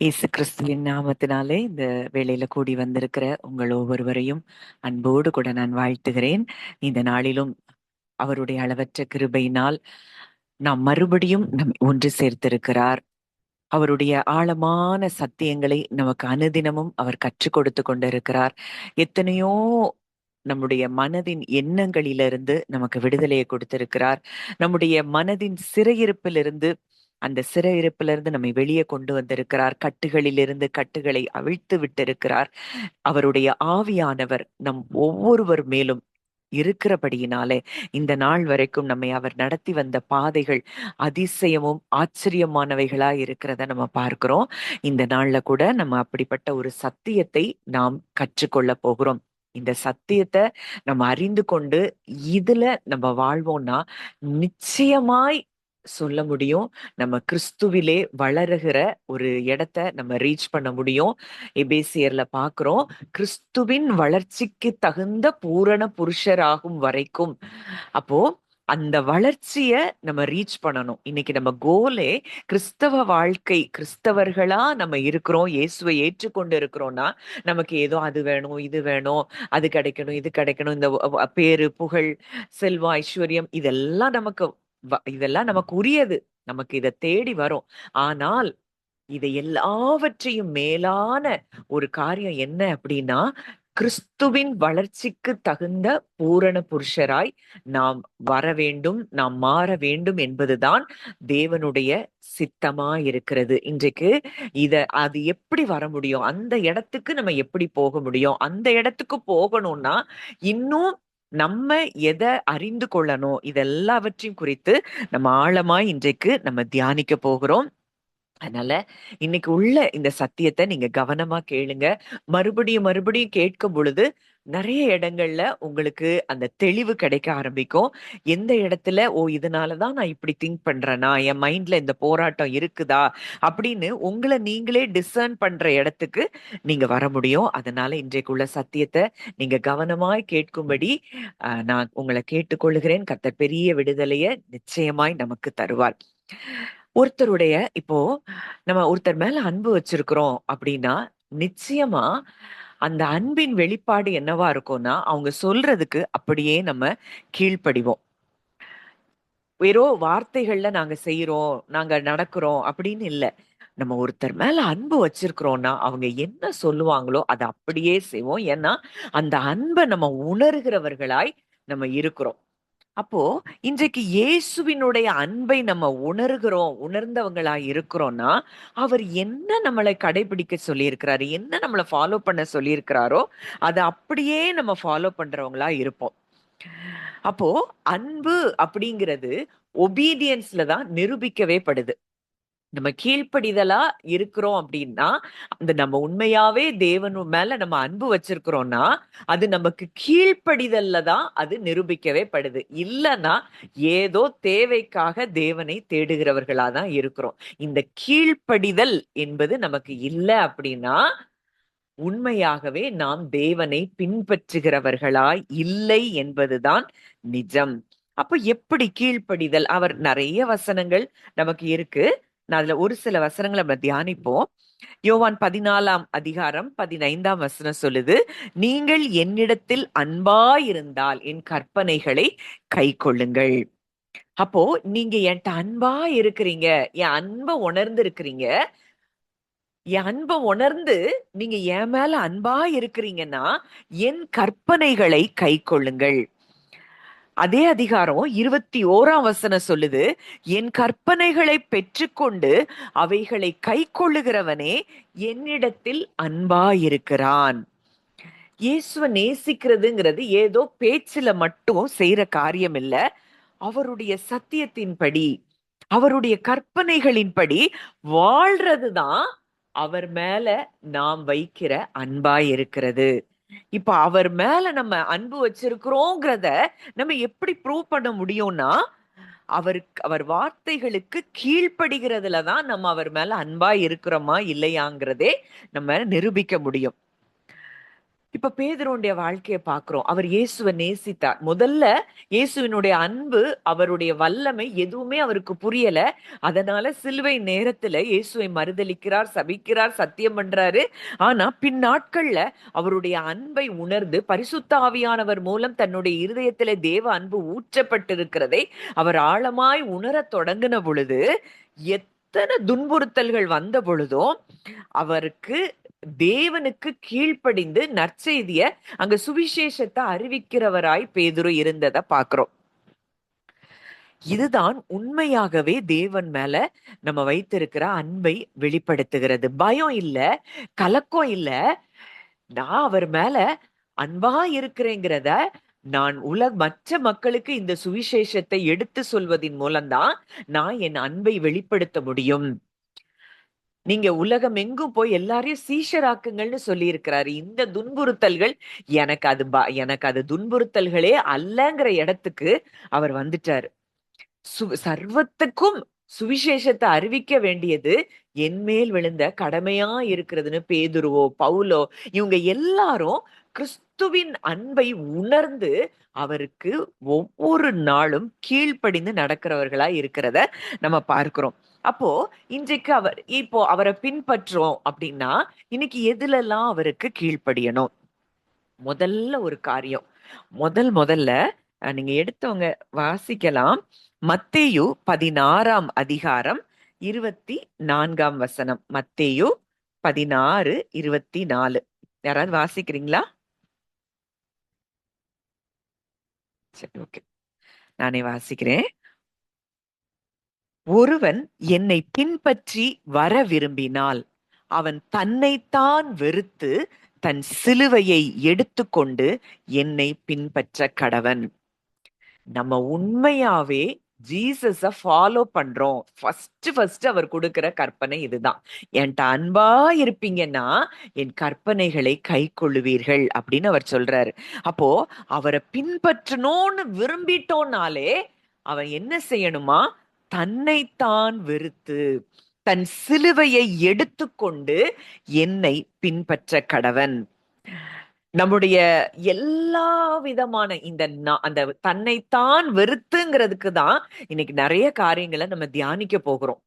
இயேசு கிறிஸ்துவின் நாமத்தினாலே இந்த வேளையில கூடி வந்திருக்கிற உங்கள் ஒவ்வொருவரையும் அன்போடு கூட நான் வாழ்த்துகிறேன். இந்த நாளிலும் அவருடைய அளவற்ற கிருபையினால் நாம் மறுபடியும் ஒன்று சேர்த்திருக்கிறார். அவருடைய ஆழமான சத்தியங்களை நமக்கு அனுதினமும் அவர் கற்றுக் கொடுத்து கொண்டிருக்கிறார். எத்தனையோ நம்முடைய மனதின் எண்ணங்களிலிருந்து நமக்கு விடுதலையை கொடுத்திருக்கிறார். நம்முடைய மனதின் சிறையிருப்பிலிருந்து அந்த சிறையிருப்பிலிருந்து நம்மை வெளியே கொண்டு வந்திருக்கிறார். கட்டுகளிலிருந்து கட்டுகளை அவிழ்த்து விட்டிருக்கிறார். அவருடைய ஆவியானவர் நம் ஒவ்வொருவர் மேலும் இருக்கிறபடியினாலே இந்த நாள் வரைக்கும் நம்மை அவர் நடத்தி வந்த பாதைகள் அதிசயமும் ஆச்சரியமானவைகளா இருக்கிறத நம்ம பார்க்கிறோம். இந்த நாள்ல கூட நம்ம அப்படிப்பட்ட ஒரு சத்தியத்தை நாம் கற்றுக்கொள்ள போகிறோம். இந்த சத்தியத்தை நம்ம அறிந்து கொண்டு இதுல நம்ம வாழ்வோம்னா நிச்சயமாய் சொல்ல முடியும், நம்ம கிறிஸ்துவிலே வளருகிற ஒரு இடத்தை நம்ம ரீச் பண்ண முடியும். எபேசியர்ல பாக்குறோம், கிறிஸ்துவின் வளர்ச்சிக்கு தகுந்த பூரண புருஷராகும் வரைக்கும். அப்போ அந்த வளர்ச்சிய நம்ம ரீச் பண்ணணும். இன்னைக்கு நம்ம கோலே கிறிஸ்தவ வாழ்க்கை, கிறிஸ்தவர்களா நம்ம இருக்கிறோம், இயேசுவை ஏற்றுக்கொண்டு இருக்கிறோம்னா நமக்கு ஏதோ அது வேணும், இது வேணும், அது கிடைக்கணும், இது கிடைக்கணும், இந்த பேரு, புகழ், செல்வம், ஐஸ்வர்யம் இதெல்லாம் நமக்கு உரியது. நமக்கு இதை தேடி வரும். ஆனால் இதை எல்லாவற்றையும் மேலான ஒரு காரியம் என்ன அப்படின்னா, கிறிஸ்துவின் வளர்ச்சிக்கு தகுந்த பூரண புருஷராய் நாம் வர வேண்டும், நாம் மாற வேண்டும் என்பதுதான் தேவனுடைய சித்தமா இருக்கிறது. இன்றைக்கு அது எப்படி வர முடியும், அந்த இடத்துக்கு நம்ம எப்படி போக முடியும், அந்த இடத்துக்கு போகணும்னா இன்னும் நம்ம எதை அறிந்து கொள்ளணும், இதெல்லாவற்றையும் குறித்து நம்ம ஆழமாய் இன்றைக்கு நம்ம தியானிக்க போகிறோம். அதனால இன்னைக்கு உள்ள இந்த சத்தியத்தை நீங்க கவனமா கேளுங்க. மறுபடியும் மறுபடியும் கேட்கும் பொழுது நிறைய இடங்கள்ல உங்களுக்கு அந்த தெளிவு கிடைக்க ஆரம்பிக்கும். எந்த இடத்துல இதனாலதான் நான் இப்படி திங்க் பண்றேனா, என் மைண்ட்ல இந்த போராட்டம் இருக்குதா அப்படின்னு உங்களை நீங்களே டிசர்ன் பண்ற இடத்துக்கு நீங்க வர முடியும். அதனால இன்றைக்குள்ள சத்தியத்தை நீங்க கவனமாய் கேட்கும்படி நான் உங்களை கேட்டுக்கொள்கிறேன். கர்த்தர் பெரிய விடுதலையை நிச்சயமாய் நமக்கு தருவார். இப்போ நம்ம ஒருத்தர் மேல அன்பு வச்சிருக்கிறோம் அப்படின்னா நிச்சயமா அந்த அன்பின் வெளிப்பாடு என்னவா இருக்கும்னா, அவங்க சொல்றதுக்கு அப்படியே நம்ம கீழ்ப்படிவோம். வெறும் வார்த்தைகள்ல நாங்க செய்யறோம், நாங்க நடக்கிறோம் அப்படின்னு இல்ல. நம்ம ஒருத்தர் மேல அன்பு வச்சிருக்கிறோம்னா அவங்க என்ன சொல்லுவாங்களோ அதை அப்படியே செய்வோம். ஏன்னா அந்த அன்பை நம்ம உணர்கிறவர்களாய் நம்ம இருக்கிறோம். அப்போ இன்றைக்கு இயேசுவினுடைய அன்பை நம்ம உணர்ந்தவங்களா இருக்கிறோம்னா, அவர் என்ன நம்மளை கடைபிடிக்க சொல்லியிருக்கிறாரு, என்ன நம்மளை ஃபாலோ பண்ண சொல்லியிருக்கிறாரோ அதை அப்படியே நம்ம ஃபாலோ பண்றவங்களா இருப்போம். அப்போ அன்பு அப்படிங்கிறது ஒபீடியன்ஸ்ல தான் நிரூபிக்கவே படுது. நம்ம கீழ்ப்படிதலா இருக்கிறோம் அப்படின்னா, அந்த நம்ம உண்மையாவே தேவன் மேல நம்ம அன்பு வச்சிருக்கிறோம்னா, அது நமக்கு கீழ்ப்படிதல்ல தான் அது நிரூபிக்கவே படுது. இல்லன்னா ஏதோ தேவைக்காக தேவனை தேடுகிறவர்களா தான் இருக்கிறோம். இந்த கீழ்ப்படிதல் என்பது நமக்கு இல்ல அப்படின்னா, உண்மையாகவே நாம் தேவனை பின்பற்றுகிறவர்களாய் இல்லை என்பதுதான் நிஜம். அப்ப எப்படி கீழ்ப்படிதல்? அவர் நிறைய வசனங்கள் நமக்கு இருக்கு. நான் அதுல ஒரு சில வசனங்களை நம்ம தியானிப்போம். யோவான் 14ஆம் அதிகாரம் 15ஆம் வசனம் சொல்லுது, நீங்கள் என்னிடத்தில் அன்பாயிருந்தால் என் கற்பனைகளை கைக்கொள்ளுங்கள். அப்போ நீங்க என்கிட்ட அன்பா இருக்கிறீங்க, என் அன்பை உணர்ந்து இருக்கிறீங்க, என் அன்பை உணர்ந்து நீங்க என் மேல அன்பா இருக்கிறீங்கன்னா என் கற்பனைகளை கைக்கொள்ளுங்கள். அதே அதிகாரம் 21ஆம் வசனம் சொல்லுது, என் கற்பனைகளை பெற்றுக்கொண்டு அவைகளை கைக்கொள்ளுகிறவனே என்னிடத்தில் அன்பாயிருக்கிறான். இயேசுவை நேசிக்கிறதுங்கிறது ஏதோ பேச்சுல மட்டும் செய்யற காரியம் இல்ல. அவருடைய சத்தியத்தின்படி, அவருடைய கற்பனைகளின்படி வாழ்றதுதான் அவர் மேல நாம் வைக்கிற அன்பாய் இருக்கிறது. இப்ப அவர் மேல நம்ம அன்பு வச்சிருக்கிறோங்கிறத நம்ம எப்படி ப்ரூவ் பண்ண முடியும்னா, அவர் வார்த்தைகளுக்கு கீழ்ப்படுகிறதுல தான் நம்ம அவர் மேல அன்பா இருக்கிறோமா இல்லையாங்கிறதே நம்ம நிரூபிக்க முடியும். இப்ப பேதுருவுடைய வாழ்க்கைய பார்க்கிறோம். அவர் இயேசுவ நேசித்தார். முதல்ல இயேசுவினுடைய அன்பு, அவருடைய வல்லமை எதுவுமே அவருக்கு புரியல. அதனால சிலுவை நேரத்துல இயேசுவை மறுதலிக்கிறார், சபிக்கிறார், சத்தியம் பண்றாரு. ஆனா பின்னாட்கள்ல அவருடைய அன்பை உணர்ந்து பரிசுத்த ஆவியானவர் மூலம் தன்னுடைய இருதயத்திலே தேவ அன்பு ஊற்றப்பட்டிருக்கிறதை அவர் ஆழமாய் உணரத் தொடங்கின பொழுது, எத்தனை துன்புறுத்தல்கள் வந்த பொழுதும் அவருக்கு தேவனுக்கு கீழ்ப்படிந்து நற்செய்திய அங்க சுவிசேஷத்தை அறிவிக்கிறவராய் பேதுரு இருந்ததை பார்க்கிறோம். இதுதான் உண்மையாகவே தேவன் மேல நம்ம வைத்திருக்கிற அன்பை வெளிப்படுத்துகிறது. பயம் இல்ல, கலக்கம் இல்ல. நான் அவர் மேல அன்பா இருக்கிறேங்கிறத நான் மற்ற மக்களுக்கு இந்த சுவிசேஷத்தை எடுத்து சொல்வதின் மூலம்தான் நான் என் அன்பை வெளிப்படுத்த முடியும். நீங்க உலகம் எங்கும் போய் எல்லாரையும் சீஷராக்குங்கள்னு சொல்லி இருக்கிறாரு. இந்த துன்புறுத்தல்கள் எனக்கு அது துன்புறுத்தல்களே அல்லங்கிற இடத்துக்கு அவர் வந்துட்டாரு. சர்வத்துக்கும் சுவிசேஷத்தை அறிவிக்க வேண்டியது என்மேல் விழுந்த கடமையா இருக்கிறதுன்னு பேதுருவோ பவுலோ இவங்க எல்லாரும் கிறிஸ்துவின் அன்பை உணர்ந்து அவருக்கு ஒவ்வொரு நாளும் கீழ்ப்படிந்து நடக்கிறவர்களா இருக்கிறத நம்ம பார்க்கிறோம். அப்போ இன்றைக்கு இப்போ அவரை பின்பற்றோம் அப்படின்னா இன்னைக்கு அவருக்கு கீழ்ப்படியணும். முதல்ல ஒரு காரியம், முதல்ல நீங்க எடுத்தவங்க வாசிக்கலாம். மத்தேயு 16 அதிகாரம் 24 வசனம். மத்தேயு 16:24. யாராவது வாசிக்கிறீங்களா? சரி, ஓகே, நானே வாசிக்கிறேன். ஒருவன் என்னை பின்பற்றி வர விரும்பினால் அவன் தன்னைத்தான் வெறுத்து தன் சிலுவையை எடுத்துக்கொண்டு என்னை பின்பற்ற கடவன். நம்ம உண்மையாவே ஜீசஸ ஃபாலோ பண்றோம். ஃபர்ஸ்ட் அவர் கொடுக்கிற கற்பனை இதுதான். என்கிட்ட அன்பா இருப்பீங்கன்னா என் கற்பனைகளை கை கொள்ளுவீர்கள் அப்படின்னு அவர் சொல்றாரு. அப்போ அவரை பின்பற்றணும்னு விரும்பிட்டோம்னாலே அவன் என்ன செய்யணுமா? தன்னைத்தான் வெறுத்து தன் சிலுவையை எடுத்துக்கொண்டு என்னை பின்பற்ற கடவன். நம்முடைய எல்லா விதமான அந்த தன்னைத்தான் வெறுத்துங்கிறதுக்கு தான் இன்னைக்கு நிறைய காரியங்களை நம்ம தியானிக்க போகிறோம்.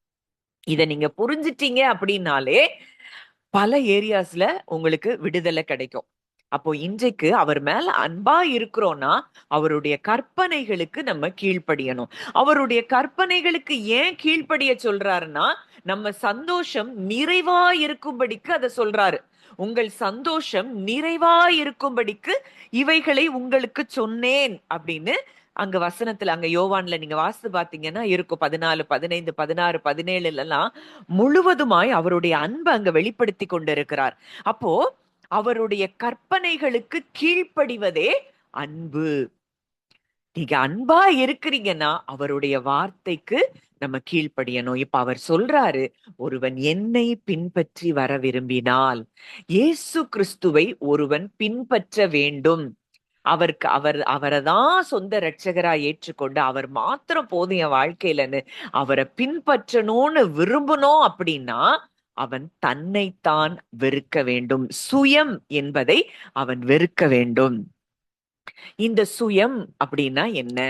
இத நீங்க புரிஞ்சிட்டீங்க அப்படின்னாலே பல ஏரியாஸ்ல உங்களுக்கு விடுதலை கிடைக்கும். அப்போ இன்றைக்கு அவர் மேல அன்பா இருக்கிறோம்னா அவருடைய கற்பனைகளுக்கு நம்ம கீழ்ப்படியணும். அவருடைய கற்பனைகளுக்கு ஏன் கீழ்ப்படிய சொல்றாருன்னா நம்ம சந்தோஷம் நிறைவா இருக்கும்படிக்கு அதை சொல்றாரு. உங்கள் சந்தோஷம் நிறைவா இருக்கும்படிக்கு இவைகளை உங்களுக்கு சொன்னேன் அப்படின்னு அங்க வசனத்துல அங்க யோவான்ல நீங்க வாசித்து பாத்தீங்கன்னா இருக்கும். 14, 15, 16, 17 எல்லாம் முழுவதுமாய் அவருடைய அன்பை அங்க வெளிப்படுத்தி கொண்டிருக்கிறார். அப்போ அவருடைய கற்பனைகளுக்கு கீழ்ப்படிவதே அன்பு. நீங்க அன்பா இருக்கிறீங்கன்னா அவருடைய வார்த்தைக்கு நம்ம கீழ்ப்படியணும். இப்ப அவர் சொல்றாரு, ஒருவன் என்னை பின்பற்றி வர விரும்பினால் இயேசு கிறிஸ்துவை ஒருவன் பின்பற்ற வேண்டும். அவரைதான் சொந்த இரட்சகரா ஏற்றுக்கொண்டு அவர் மாத்திரம் போதும் என் வாழ்க்கையிலன்னு அவரை பின்பற்றணும்னு விரும்பணும் அப்படின்னா அவன் தன்னைத்தான் வெறுக்க வேண்டும். சுயம் என்பதை அவன் வெறுக்க வேண்டும். இந்த சுயம் அப்படின்னா என்ன?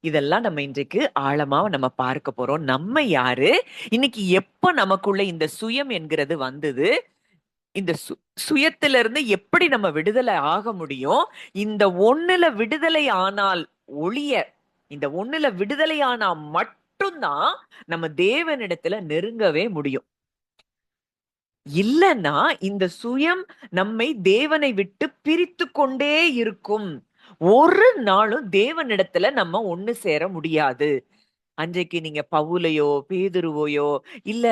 இதெல்லாம் நம்ம இன்றைக்கு ஆழமா நம்ம பார்க்க போறோம். நம்ம யாரு? இன்னைக்கு எப்ப நமக்குள்ள இந்த சுயம் என்கிறது வந்தது? இந்த சுயத்திலிருந்து எப்படி நம்ம விடுதலை ஆக முடியும்? இந்த ஒண்ணுல விடுதலை ஆனால் ஒழிய, இந்த ஒண்ணுல விடுதலை ஆனா மட்டும்தான் நம்ம தேவனிடத்துல நெருங்கவே முடியும். இல்லைன்னா இந்த சுயம் நம்மை தேவனை விட்டு பிரித்து கொண்டே இருக்கும். ஒரு நாளும் தேவனிடத்துல நம்ம ஒண்ணு சேர முடியாது. அன்றைக்கு நீங்க பவுலையோ பேதுருவையோ இல்ல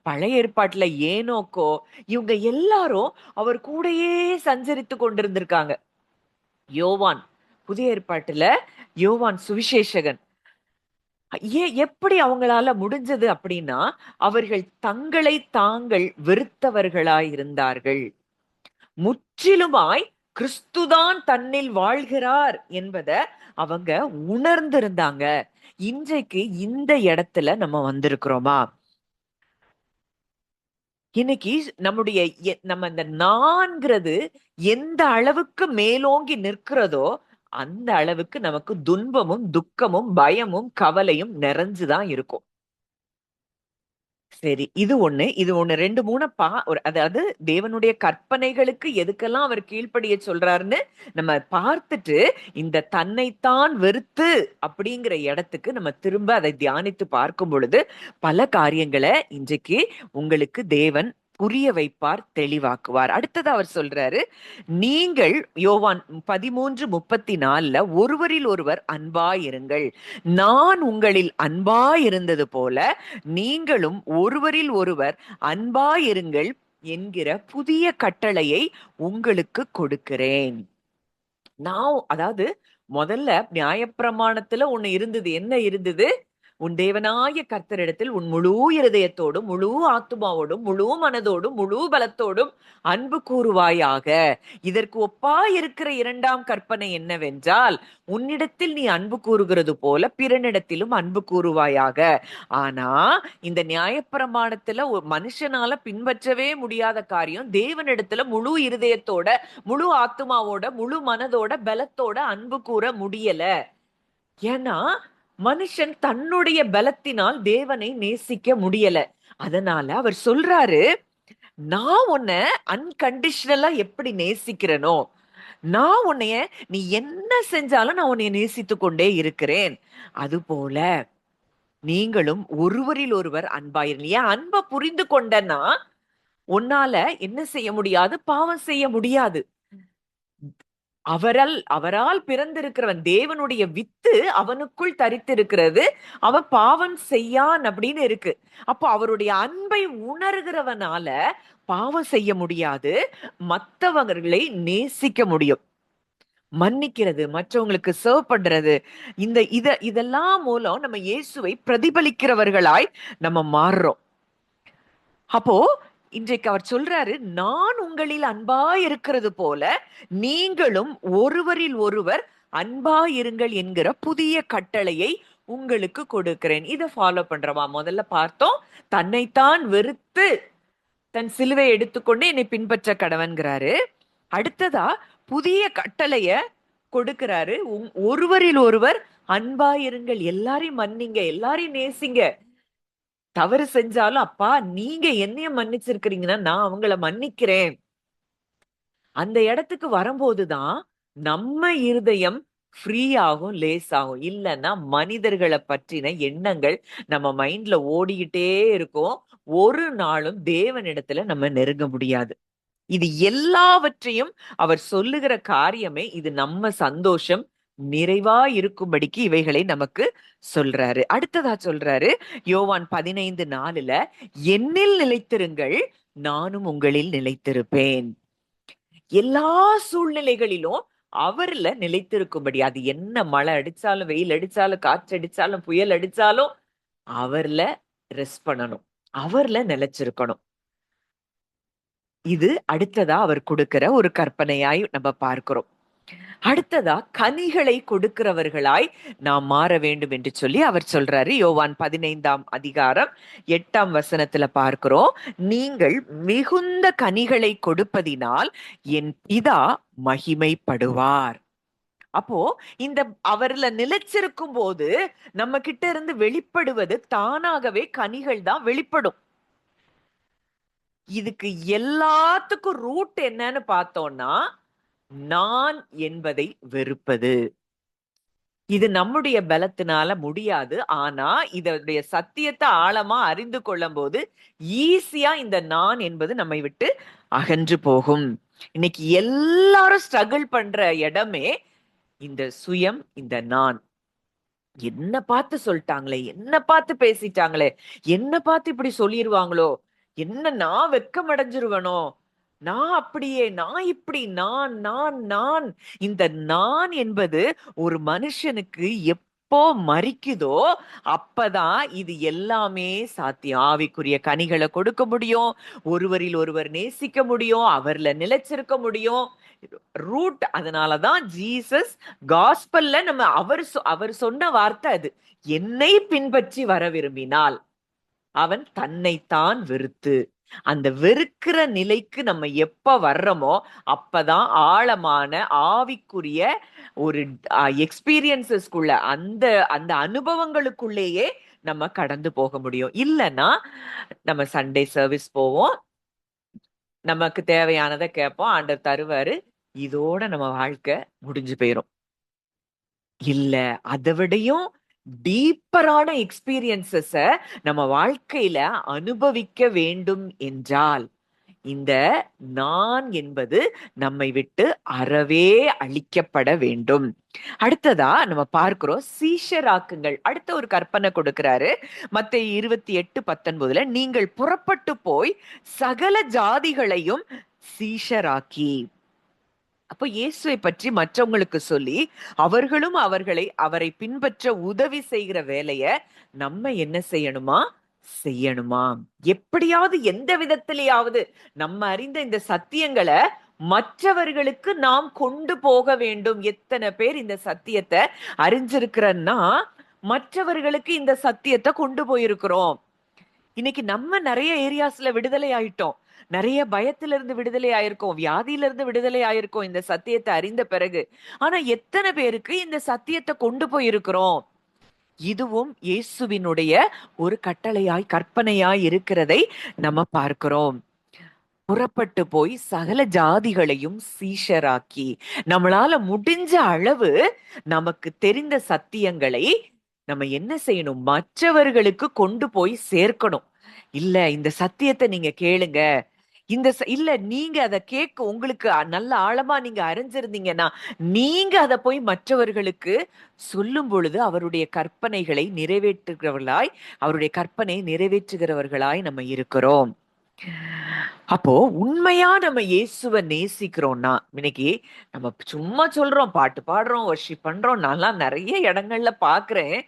பழைய ஏற்பாட்டுல ஏனோக்கோ இவங்க எல்லாரும் அவர் கூடயே சஞ்சரித்து கொண்டிருந்திருக்காங்க. யோவான் புதிய ஏற்பாட்டுல யோவான் சுவிசேஷகன் எப்படி அவங்களால முடிஞ்சது அப்படின்னா அவர்கள் தங்களை தாங்கள் வெறுத்தவர்களாய் இருந்தார்கள். முற்றிலுமாய் கிறிஸ்துதான் தன்னில் வாழ்கிறார் என்பதை அவங்க உணர்ந்திருந்தாங்க. இன்றைக்கு இந்த இடத்துல நம்ம வந்திருக்கிறோமா? இன்னைக்கு நம்முடைய நம்ம இந்த நான்கிறது எந்த அளவுக்கு மேலோங்கி நிற்கிறதோ அந்த அளவுக்கு நமக்கு துன்பமும் துக்கமும் பயமும் கவலையும் நிறைஞ்சுதான் இருக்கும். சரி, இது ஒண்ணு. இது ஒண்ணு 2, 3 அதாவது தேவனுடைய கற்பனைகளுக்கு எதுக்கெல்லாம் அவர் கீழ்ப்படிய சொல்றாருன்னு நம்ம பார்த்துட்டு, இந்த தன்னைத்தான் வெறுத்து அப்படிங்கிற இடத்துக்கு நம்ம திரும்ப அதை தியானித்து பார்க்கும் பொழுது, பல காரியங்கள இன்றைக்கு உங்களுக்கு தேவன் புரிய வைப்பார், தெளிவாக்குவார். அடுத்தது அவர் சொல்றாரு, நீங்கள் யோவான் 13:34 ஒருவரில் ஒருவர் அன்பாயிருங்கள். நான் உங்களில் அன்பாயிருந்தது போல நீங்களும் ஒருவரில் ஒருவர் அன்பாயிருங்கள் என்கிற புதிய கட்டளையை உங்களுக்கு கொடுக்கிறேன். அதாவது முதல்ல நியாயப்பிரமாணத்துல ஒண்ணு இருந்தது. என்ன இருந்தது? உன் தேவனாய கர்த்தரிடத்தில் உன் முழு இருதயத்தோடும் முழு ஆத்துமாவோடும் முழு மனதோடும் முழு பலத்தோடும் அன்பு கூறுவாயாக. இதற்கு ஒப்பா இருக்கிற 2ஆம் கற்பனை என்னவென்றால், உன்னிடத்தில் நீ அன்பு கூறுகிறது போல பிறனிடத்திலும் அன்பு கூறுவாயாக. ஆனா இந்த நியாயப்பிரமாணத்துல ஒரு மனுஷனால பின்பற்றவே முடியாத காரியம், தேவனிடத்துல முழு இருதயத்தோட முழு ஆத்துமாவோட முழு மனதோட பலத்தோட அன்பு கூற முடியல. ஏன்னா மனுஷன் தன்னுடைய பலத்தினால் தேவனை நேசிக்க முடியல. அதனால அவர் சொல்றாரு, நான் உன்னை அன்கண்டிஷனலா எப்படி நேசிக்கிறனோ, நான் உன்னைய நீ என்ன செஞ்சாலும் நான் உன்னைய நேசித்து கொண்டே இருக்கிறேன். அதுபோல நீங்களும் ஒருவரில் ஒருவர் அன்பாயிருங்க. ஏன் அன்பை புரிந்து கொண்டனா உன்னால என்ன செய்ய முடியாது? பாவம் செய்ய முடியாது. அவரால் பிறந்திருக்கிறவன், தேவனுடைய வித்து அவனுக்குள் தரித்திருக்கிறது. அவன் பாவம் செய்யான் அப்படின்னு இருக்கு. அப்போ அவருடைய அன்பை உணர்கிறவனால பாவம் செய்ய முடியாது, மற்றவர்களை நேசிக்க முடியும். மன்னிக்கிறது, மற்றவங்களுக்கு சர்வ் பண்றது, இதெல்லாம் மூலம் நம்ம இயேசுவை பிரதிபலிக்கிறவர்களாய் நம்ம மாறுறோம். அப்போ இன்றைக்கு அவர் சொல்றாரு, நான் உங்களில் அன்பாய் இருக்கிறது போல நீங்களும் ஒருவரில் ஒருவர் அன்பாய் இருங்கள் என்கிற புதிய கட்டளையை உங்களுக்கு கொடுக்கிறேன். இதை ஃபாலோ பண்றவா? முதல்ல பார்த்தோம், தன்னைத்தான் வெறுத்து தன் சிலுவை எடுத்துக்கொண்டு என்னை பின்பற்ற கடவன்கிறாரு. அடுத்ததா புதிய கட்டளைய கொடுக்கிறாரு, ஒருவரில் ஒருவர் அன்பாயிருங்கள். எல்லாரையும் மன்னிங்க, எல்லாரையும் நேசிங்க. தவறு செஞ்சாலும், அப்பா நீங்க என்னைய மன்னிச்சிருக்கிறீங்கன்னா நான் அவங்கள மன்னிக்கிறேன். அந்த இடத்துக்கு வரும்போதுதான் நம்ம இருதயம் ஃப்ரீ ஆகும், லேஸ் ஆகும். இல்லைன்னா மனிதர்களை பற்றின எண்ணங்கள் நம்ம மைண்ட்ல ஓடிக்கிட்டே இருக்கும். ஒரு நாளும் தேவனிடத்துல நம்ம நெருங்க முடியாது. இது எல்லாவற்றையும் அவர் சொல்லுகிற காரியமே இது நம்ம சந்தோஷம் நிறைவா இருக்கும்படிக்கு இவைகளை நமக்கு சொல்றாரு. அடுத்ததா சொல்றாரு யோவான் 15:4 என்னில் நிலைத்திருங்கள், நானும் உங்களில் நிலைத்திருப்பேன். எல்லா சூழ்நிலைகளிலும் அவர்ல நிலைத்திருக்கும்படி, அது என்ன மழை அடிச்சாலும் வெயில் அடிச்சாலும் காற்று அடிச்சாலும் புயல் அடிச்சாலும் அவர்ல ரெஸ்ட் பண்ணணும், அவர்ல நிலைச்சிருக்கணும். இது அடுத்ததா அவர் கொடுக்கிற ஒரு கற்பனையாய் நம்ம பார்க்கிறோம். அடுத்ததா கனிகளை கொடுக்கிறவர்களாய் நாம் மாற வேண்டும் என்று சொல்லி அவர் சொல்றாரு. யோவான் 15:8 பார்க்கிறோம், நீங்கள் மிகுந்த கனிகளை கொடுப்பதினால் என் பிதா மகிமைப்படுவார். அப்போ இந்த அவர்ல நிலைச்சிருக்கும் போது நம்ம கிட்ட இருந்து வெளிப்படுவது தானாகவே கனிகள் தான் வெளிப்படும். இதுக்கு எல்லாத்துக்கும் ரூட் என்னன்னு பார்த்தோம்னா, நான் என்பதை வெறுப்பது. இது நம்முடைய பலத்தினால முடியாது. ஆனா இதனுடைய சத்தியத்தை ஆழமா அறிந்து கொள்ளும் போது ஈஸியா இந்த நான் என்பது நம்மை விட்டு அகன்று போகும். இன்னைக்கு எல்லாரும் ஸ்ட்ரகிள் பண்ற இடமே இந்த சுயம், இந்த நான். என்ன பார்த்து சொல்லிட்டாங்களே, என்ன பார்த்து பேசிட்டாங்களே, என்ன பார்த்து இப்படி சொல்லிருவாங்களோ, என்ன நான் வெட்கம் அடைஞ்சிருவனோ, நான் அப்படியே, நான் இப்படி, நான் நான் நான். இந்த நான் என்பது ஒரு மனுஷனுக்கு எப்போ மறிக்குதோ அப்பதான் இது எல்லாமே சாத்தியம். ஆவிக்குரிய கனிகளை கொடுக்க முடியும், ஒருவரில் ஒருவர் நேசிக்க முடியும், அவர்ல நிலைச்சிருக்க முடியும். ரூட். அதனாலதான் ஜீசஸ் காஸ்பல்ல நம்ம அவர் சொன்ன வார்த்தை அது, என்னை பின்பற்றி வர விரும்பினால் அவன் தன்னைத்தான் வெறுத்து. அந்த வெறுக்கிற நிலைக்கு நம்ம எப்ப வர்றோமோ அப்பதான் ஆழமான ஆவிக்குரிய ஒரு எக்ஸ்பீரியன்சஸ்குள்ள அந்த அந்த அனுபவங்களுக்குள்ளேயே நம்ம கடந்து போக முடியும். இல்லைன்னா நம்ம சண்டே சர்வீஸ் போவோம், நமக்கு தேவையானதை கேட்போம், ஆண்டவர் தருவாரு, இதோட நம்ம வாழ்க்கை முடிஞ்சு போயிரும். இல்ல, அதை விடையும் டீப்பரான எக்ஸ்பீரியன்சஸ நம்ம வாழ்க்கையில அனுபவிக்க வேண்டும் என்றால் இந்த நான் என்பது நம்மை விட்டு அறவே அழிக்கப்பட வேண்டும். அடுத்ததா நம்ம பார்க்கிறோம் சீஷராக்குங்கள். அடுத்த ஒரு கற்பனை கொடுக்கிறாரு மத்தேயு 28:19. நீங்கள் புறப்பட்டு போய் சகல ஜாதிகளையும் சீஷராக்கி. அப்போ இயேசுவை பற்றி மற்றவங்களுக்கு சொல்லி அவர்களும் அவரை பின்பற்ற உதவி செய்கிற வேலைய நம்ம என்ன செய்யணுமா? செய்யணுமா? எப்படியாவது எந்த விதத்திலேயாவது நம்ம அறிந்த இந்த சத்தியங்களை மற்றவர்களுக்கு நாம் கொண்டு போக வேண்டும். எத்தனை பேர் இந்த சத்தியத்தை அறிஞ்சிருக்கிறன்னா மற்றவர்களுக்கு இந்த சத்தியத்தை கொண்டு போயிருக்கிறோம். இன்னைக்கு நம்ம நிறைய ஏரியாஸ்ல விடுதலை ஆயிட்டோம், நிறைய பயத்துல இருந்து விடுதலை ஆயிருக்கோம், வியாதியில இருந்து விடுதலை ஆயிருக்கோம் இந்த சத்தியத்தை அறிந்த பிறகு. ஆனா எத்தனை பேருக்கு இந்த சத்தியத்தை கொண்டு போயிருக்கிறோம்? இதுவும் இயேசுவினுடைய ஒரு கட்டளையாய் கற்பனையாய் இருக்கிறதை நம்ம பார்க்கிறோம். புறப்பட்டு போய் சகல ஜாதிகளையும் சீஷராக்கி, நம்மளால முடிஞ்ச அளவு நமக்கு தெரிந்த சத்தியங்களை நம்ம என்ன செய்யணும்? மற்றவர்களுக்கு கொண்டு போய் சேர்க்கணும். இல்ல, இந்த சத்தியத்தை நீங்க கேளுங்க, இல்ல நீங்க அதை கேட்க உங்களுக்கு நல்ல ஆழமா நீங்க அறிஞ்சிருந்தீங்கன்னா நீங்க அதை போய் மற்றவர்களுக்கு சொல்லும் பொழுது அவருடைய கற்பனைகளை நிறைவேற்றுகிறவர்களாய், அவருடைய கற்பனையை நிறைவேற்றுகிறவர்களாய் நம்ம இருக்கிறோம். அப்போ உண்மையா நம்ம இயேசுவை நேசிக்கிறோம்னா, இன்னைக்கு நம்ம சும்மா சொல்றோம், பாட்டு பாடுறோம், வர்ஷிப் பண்றோம். நான்லாம் நிறைய இடங்கள்ல பாக்குறேன்,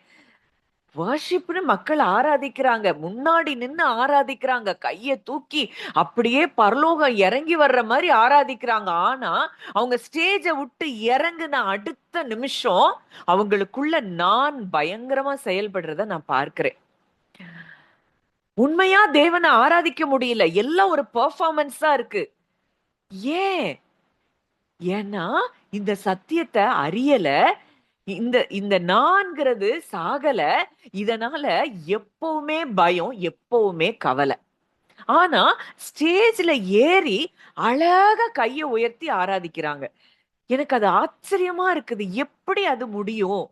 வர்ஷிப்னு மக்கள் ஆராதிக்கிறாங்க, முன்னாடி நின்னு ஆராதிக்கிறாங்க, கைய தூக்கி அப்படியே பரலோகம் இறங்கி வர்ற மாதிரி ஆராதிக்கிறாங்க. ஆனா அவங்க ஸ்டேஜ விட்டு இறங்குன அடுத்த நிமிஷம் அவங்களுக்குள்ள நான் பயங்கரமா செயல்படுறத நான் பார்க்கிறேன். உண்மையா தேவனை ஆராதிக்க முடியல, எல்லாம் ஒரு பெர்ஃபார்மன்ஸா இருக்கு. ஏன்? ஏன்னா இந்த சத்தியத்தை அறியல, இந்த நான்கிறது சாகல. இதனால எப்பவுமே பயம், எப்பவுமே கவலை. ஆனா ஸ்டேஜ்ல ஏறி அழகா கைய உயர்த்தி ஆராதிக்கிறாங்க. எனக்கு அது ஆச்சரியமா இருக்குது, எப்படி அது முடியும்?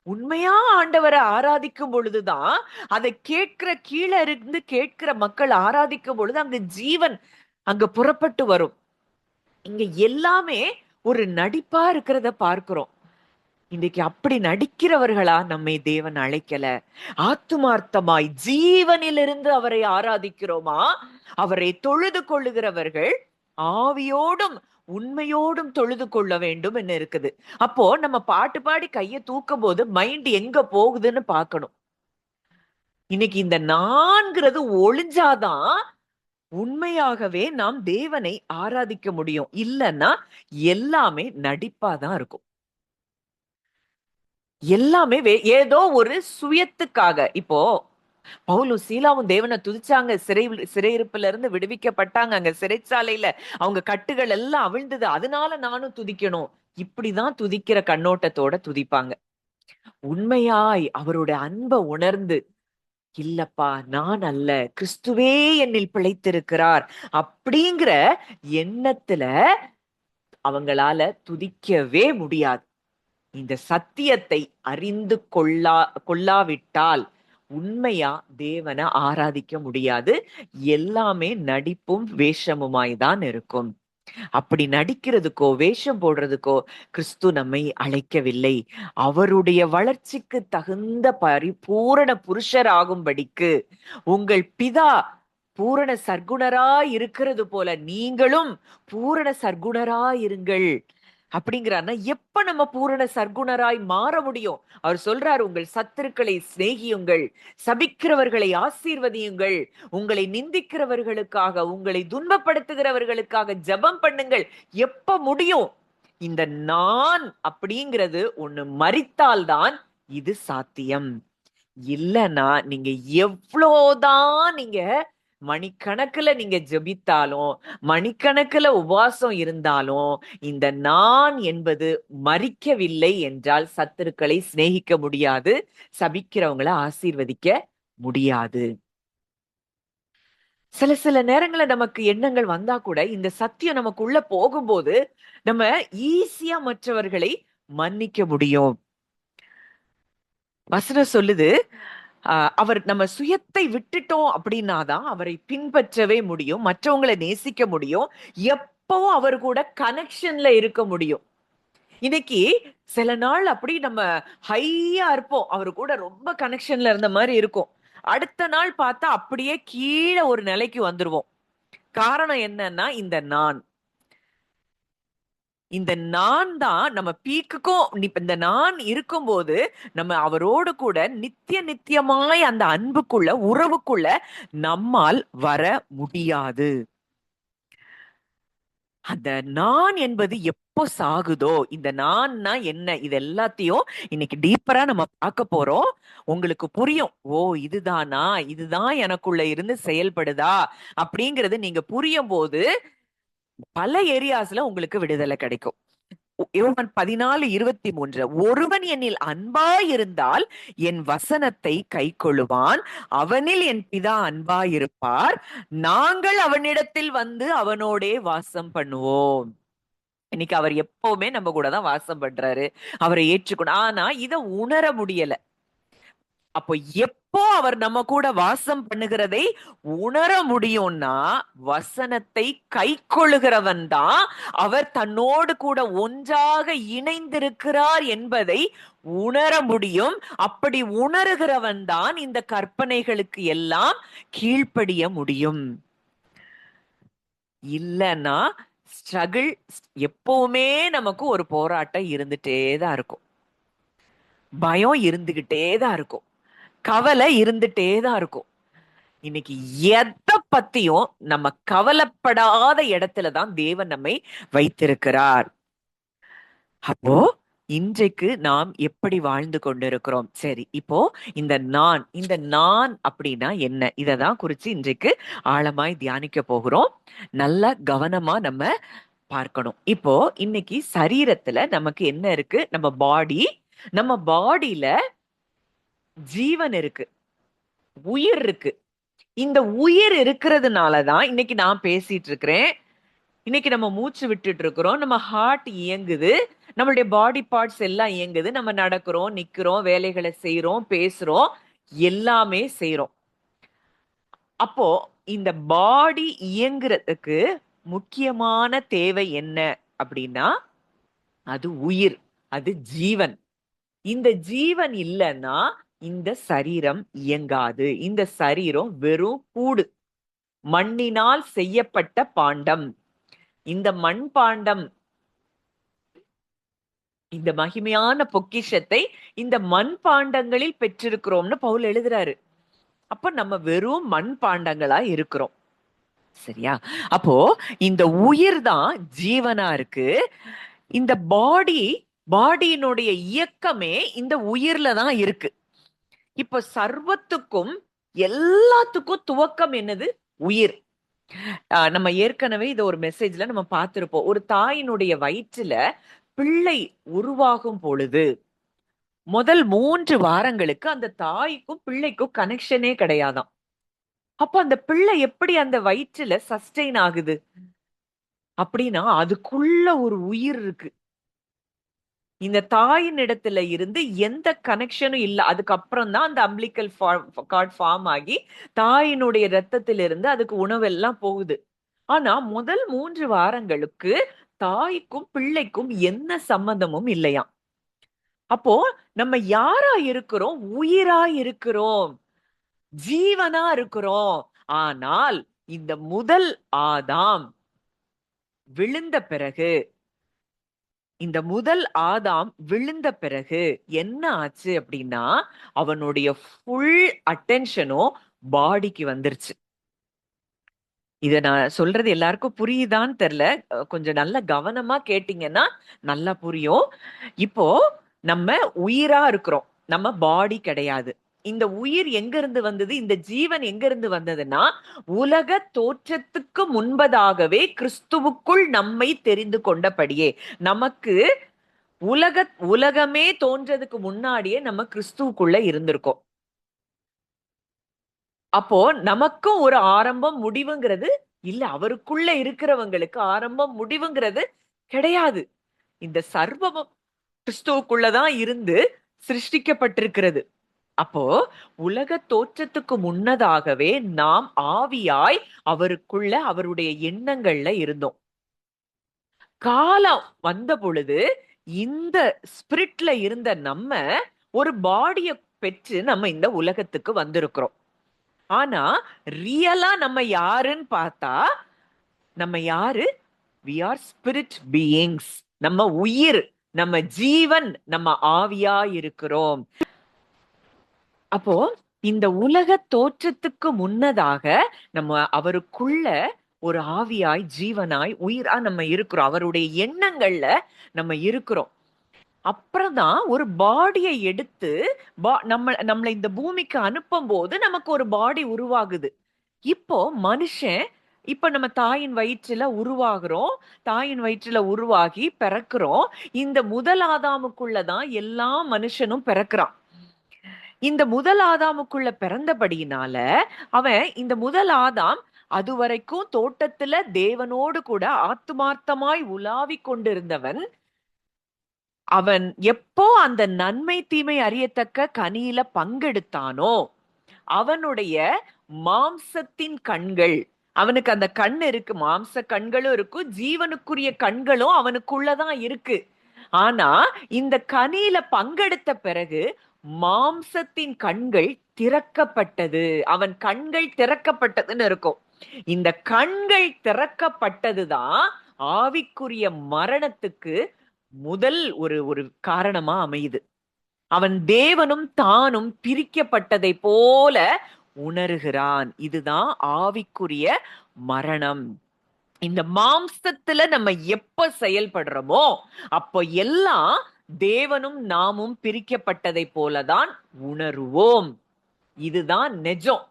உண்மையா ஆண்டவரை ஆராதிக்கும் பொழுதுதான் அதை கேட்கிற, கீழே இருந்து கேட்கிற மக்கள் ஆராதிக்கும் பொழுது அங்க ஜீவன் அங்க புறப்பட்டு வரும். இங்க எல்லாமே ஒரு நடிப்பா இருக்கிறத பார்க்கிறோம். இன்னைக்கு அப்படி நடிக்கிறவர்களா நம்மை தேவன் அழைக்கல. ஆத்துமார்த்தமாய் ஜீவனிலிருந்து அவரை ஆராதிக்கிறோமா? அவரை தொழுது கொள்ளுகிறவர்கள் ஆவியோடும் உண்மையோடும் தொழுது கொள்ள வேண்டும் என்ன இருக்குது. அப்போ நம்ம பாட்டு பாடி கைய தூக்கும் போது மைண்ட் எங்க போகுதுன்னு பார்க்கணும். இன்னைக்கு இந்த நான்கிறது ஒளிஞ்சாதான் உண்மையாகவே நாம் தேவனை ஆராதிக்க முடியும். இல்லைன்னா எல்லாமே நடிப்பாதான் இருக்கும். எல்லாமே ஏதோ ஒரு சுயத்துக்காக. இப்போ பவுலும் சீலாவும் தேவனை துதிச்சாங்க, சிறையிருப்புல இருந்து விடுவிக்கப்பட்டாங்க, அங்க சிறைச்சாலையில அவங்க கட்டுகள் எல்லாம் அவிழ்ந்தது, அதனால நானும் துதிக்கணும், இப்படிதான் துதிக்கிற கண்ணோட்டத்தோட துதிப்பாங்க. உண்மையாய் அவருடைய அன்பை உணர்ந்து, இல்லப்பா நான் அல்ல, கிறிஸ்துவே என்னில் பிழைத்திருக்கிறார் அப்படிங்கிற எண்ணத்துல அவங்களால துதிக்கவே முடியாது. இந்த சத்தியத்தை அறிந்து கொள்ளாவிட்டால் உண்மையா தேவனை ஆராதிக்க முடியாது. எல்லாமே நடிப்பும் வேஷமுமாய்தான் இருக்கும். அப்படி நடிக்கிறதுக்கோ வேஷம் போடுறதுக்கோ கிறிஸ்து நம்மை அழைக்கவில்லை. அவருடைய வளர்ச்சிக்கு தகுந்த பரிபூரண புருஷர் ஆகும்படிக்கு உங்கள் பிதா பூரண சர்க்குணராய் இருக்கிறது போல நீங்களும் பூரண சர்க்குணராய் இருங்கள் அப்படிங்கிறாருன்னா, எப்ப நம்ம பூரண சர்க்குணராய் மாற முடியும்? அவர் சொல்றாரு, உங்கள் சத்துருக்களை சிநேகியுங்கள், சபிக்கிறவர்களை ஆசீர்வதியுங்கள், உங்களை நிந்திக்கிறவர்களுக்காக, உங்களை துன்பப்படுத்துகிறவர்களுக்காக ஜெபம் பண்ணுங்கள். எப்ப முடியும்? இந்த நான் அப்படிங்கிறது ஒண்ணு மரித்தால்தான் இது சாத்தியம். இல்லைன்னா நீங்க எவ்வளோதான் நீங்க மணிக்கணக்குல நீங்க ஜெபித்தாலும், மணிக்கணக்குல உபவாசம் இருந்தாலும், இந்த நான் என்பது மரிக்கவில்லை என்றால் சத்துருக்களை சிநேகிக்க முடியாது, சபிக்கிறவங்கள ஆசீர்வதிக்க முடியாது. சில சில நேரங்கள்ல நமக்கு எண்ணங்கள் வந்தா கூட இந்த சத்தியம் நமக்குள்ள போகும்போது நம்ம ஈஸியா மற்றவர்களை மன்னிக்க முடியும். வசனம் சொல்லுது, அவர் நம்ம சுயத்தை விட்டுட்டோம் அப்படின்னாதான் அவரை பின்பற்றவே முடியும், மற்றவங்களை நேசிக்க முடியும், எப்பவும் அவர் கூட கனெக்ஷன்ல இருக்க முடியும். இன்னைக்கு சில நாள் அப்படி நம்ம ஹையா இருப்போம், அவரு கூட ரொம்ப கனெக்ஷன்ல இருந்த மாதிரி இருக்கும். அடுத்த நாள் பார்த்தா அப்படியே கீழே ஒரு நிலைக்கு வந்துருவோம். காரணம் என்னன்னா இந்த நான் தான் நம்ம பீக்குக்கும் இந்த நான் இருக்கும்போது நம்ம அவரோடு கூட நித்தியமாய் அந்த அன்புக்குள்ள உறவுக்குள்ள நம்மால் வர முடியாது. அந்த நான் என்பது எப்போ சாகுதோ, இந்த நான்னா என்ன, இது எல்லாத்தையும் இன்னைக்கு டீப்பரா நம்ம பார்க்க போறோம். உங்களுக்கு புரியும், ஓ இதுதானா, இதுதான் எனக்குள்ள இருந்து செயல்படுதா அப்படிங்கிறது நீங்க புரியும் போது பல ஏரியாஸ்ல உங்களுக்கு விடுதலை கிடைக்கும். யோவான் 14:23 ஒருவன் என்னில் அன்பாயிருந்தால் என் வசனத்தை கைக்கொள்ளுவான், அவனில் என் பிதா அன்பாயிருப்பார், நாங்கள் அவனிடத்தில் வந்து அவனோடே வாசம் பண்ணுவோம். இன்னைக்கு அவர் எப்பவுமே நம்ம கூட தான் வாசம் பண்றாரு, அவரை ஏற்றுக்கணும். ஆனா இத உணர முடியல. அப்போ எப்போ அவர் நம்ம கூட வாசம் பண்ணுகிறதை உணர முடியும்னா, வசனத்தை கைக்கொள்ளுகிறவன் தான் அவர் தன்னோடு கூட ஒன்றாக இணைந்திருக்கிறார் என்பதை உணர முடியும். அப்படி உணர்கிறவன் தான் இந்த கற்பனைகளுக்கு எல்லாம் கீழ்ப்படிய முடியும். இல்லைன்னா ஸ்ட்ரகிள் எப்பவுமே நமக்கு ஒரு போராட்டம் இருந்துட்டே தான் இருக்கும், பயம் இருந்துகிட்டே தான் இருக்கும், கவலை இருந்துட்டே தான் இருக்கும். இன்னைக்கு எதை பத்தியும் நம்ம கவலைப்படாத இடத்துலதான் தேவன் நம்மை வைத்திருக்கிறார். அப்போ இன்றைக்கு நாம் எப்படி வாழ்ந்து கொண்டிருக்கிறோம்? சரி, இப்போ இந்த நான் அப்படின்னா என்ன, இததான் குறிச்சு இன்றைக்கு ஆழமாய் தியானிக்க போகிறோம். நல்ல கவனமா நம்ம பார்க்கணும். இப்போ இன்னைக்கு சரீரத்துல நமக்கு என்ன இருக்கு? நம்ம பாடியில ஜீவன் இருக்கு, உயிர் இருக்கு. இந்த உயிர் இருக்கிறதுனாலதான் இன்னைக்கு நான் பேசிட்டு இருக்கிறேன், இன்னைக்கு நம்ம மூச்சு விட்டுட்டு இருக்கிறோம், நம்ம ஹார்ட் இயங்குது, நம்மளுடைய பாடி பார்ட்ஸ் எல்லாம் இயங்குது, நம்ம நடக்கிறோம், நிக்கிறோம், வேலைகளை செய்யறோம், பேசுறோம், எல்லாமே செய்யறோம். அப்போ இந்த பாடி இயங்குறதுக்கு முக்கியமான தேவை என்ன அப்படின்னா அது உயிர், அது ஜீவன். இந்த ஜீவன் இல்லைன்னா இந்த சரீரம் இயங்காது. இந்த சரீரம் வெறும் கூடு, மண்ணினால் செய்யப்பட்ட பாண்டம். இந்த மண் பாண்டம், இந்த மகிமையான பொக்கிஷத்தை இந்த மண் பாண்டங்களில் பெற்றிருக்கிறோம்னு பவுல் எழுதுறாரு. அப்ப நம்ம வெறும் மண் பாண்டங்களா இருக்கிறோம், சரியா? அப்போ இந்த உயிர் தான் ஜீவனா இருக்கு. இந்த பாடியினுடைய இயக்கமே இந்த உயிர்ல தான் இருக்கு. இப்ப சர்வத்துக்கும் எல்லாத்துக்கும் துவக்கம் என்னது? உயிர். நம்ம ஏற்கனவே இத ஒரு மெசேஜ்ல நம்ம பார்த்திருப்போம். ஒரு தாயினுடைய வயிற்றுல பிள்ளை உருவாகும் பொழுது முதல் 3 வாரங்களுக்கு அந்த தாய்க்கும் பிள்ளைக்கும் கனெக்ஷனே கிடையாதாம். அப்ப அந்த பிள்ளை எப்படி அந்த வயிற்றுல சஸ்டெயின் ஆகுது அப்படின்னா அதுக்குள்ள ஒரு உயிர் இருக்கு. இந்த தாயின் இடத்துல இருந்து எந்த கனெக்ஷனும் இல்ல, அதுக்கப்புறம் தான் அந்த அம்பிளிக்கல் கார்ட் ஃபார்ம் ஆகி தாயினுடைய ரத்தத்திலிருந்து அதுக்கு உணவெல்லாம் போகுது. ஆனா முதல் 3 வாரங்களுக்கு தாய்க்கும் பிள்ளைக்கும் எந்த சம்பந்தமும் இல்லையாம். அப்போ நம்ம யாரா இருக்கிறோம்? உயிரா இருக்கிறோம், ஜீவனா இருக்கிறோம். ஆனால் இந்த முதல் ஆதாம் விழுந்த பிறகு என்ன ஆச்சு அப்படின்னா அவனுடைய ஃபுல் அட்டென்ஷனும் பாடிக்கு வந்துருச்சு. இத நான் சொல்றது எல்லாருக்கும் புரியுதான்னு தெரியல, கொஞ்சம் நல்ல கவனமா கேட்டீங்கன்னா நல்லா புரியும். இப்போ நம்ம உயிரா இருக்கிறோம், நம்ம பாடி கிடையாது. இந்த உயிர் எங்க இருந்து வந்தது, இந்த ஜீவன் எங்க இருந்து வந்ததுன்னா, உலக தோற்றத்துக்கு முன்பதாகவே கிறிஸ்துவுக்குள் நம்மை தெரிந்து கொண்டபடியே. நமக்கு உலகமே தோன்றதுக்கு முன்னாடியே நம்ம கிறிஸ்துவுக்குள்ள இருந்திருக்கோம். அப்போ நமக்கும் ஒரு ஆரம்பம் முடிவுங்கிறது இல்ல. அவருக்குள்ள இருக்கிறவங்களுக்கு ஆரம்பம் முடிவுங்கிறது கிடையாது. இந்த சர்வமும் கிறிஸ்துவுக்குள்ளதான் இருந்து சிருஷ்டிக்கப்பட்டிருக்கிறது. அப்போ உலக தோற்றத்துக்கு முன்னதாகவே நாம் ஆவியாய் அவருக்குள்ள அவருடைய எண்ணங்கள்ல இருந்தோம். காலம் வந்த பொழுது இந்த ஸ்பிரிட்ல இருந்த நம்ம ஒரு பாடிய பெற்று நம்ம இந்த உலகத்துக்கு வந்திருக்கிறோம். ஆனா ரியலா நம்ம யாருன்னு பார்த்தா, நம்ம யாரு? we are spirit beings. நம்ம உயிர், நம்ம ஜீவன், நம்ம ஆவியா இருக்கிறோம். அப்போ இந்த உலக தோற்றத்துக்கு முன்னதாக நம்ம அவருக்குள்ள ஒரு ஆவியாய், ஜீவனாய், உயிரா நம்ம இருக்கிறோம். அவருடைய எண்ணங்கள்ல நம்ம இருக்கிறோம். அப்புறம்தான் ஒரு பாடியை எடுத்து நம்மள இந்த பூமிக்கு அனுப்பும் போது நமக்கு ஒரு பாடி உருவாகுது. இப்போ மனுஷன் இப்ப நம்ம தாயின் வயிற்றுல உருவாகிறோம். தாயின் வயிற்றுல உருவாகி பிறக்கிறோம். இந்த முதல் ஆதாமுக்குள்ளதான் எல்லா மனுஷனும் பிறக்கிறான். இந்த முதல் ஆதாமுக்குள்ள பிறந்தபடியினால அவன் இந்த முதல் ஆதாம் அதுவரைக்கும் தோட்டத்துல தேவனோடு கூட ஆத்துமார்த்தமாய் உலாவிக் கொண்டிருந்தவன். அவன் எப்போ அந்த நன்மை தீமை அறியத்தக்க கனியில பங்கெடுத்தானோ, அவனுடைய மாம்சத்தின் கண்கள், அவனுக்கு அந்த கண் இருக்கு, மாம்ச கண்களும் இருக்கும், ஜீவனுக்குரிய கண்களும் அவனுக்குள்ளதான் இருக்கு. ஆனா இந்த கனியில பங்கெடுத்த பிறகு மாம்சத்தின் கண்கள் திறக்கப்பட்டது. அவன் கண்கள் திறக்கப்பட்டதுன்னு இருக்கும். இந்த கண்கள் திறக்கப்பட்டதுதான் ஆவிக்குரிய மரணத்துக்கு முதல் ஒரு காரணமா அமையுது. அவன் தேவனும் தானும் பிரிக்கப்பட்டதை போல உணர்கிறான். இதுதான் ஆவிக்குரிய மரணம். இந்த மாம்சத்துல நம்ம எப்ப செயல்படுறோமோ அப்போ எல்லாம் தேவனும் நாமும் பிரிக்கப்பட்டதை போலதான் உணருவோம். இதுதான் நிஜம்.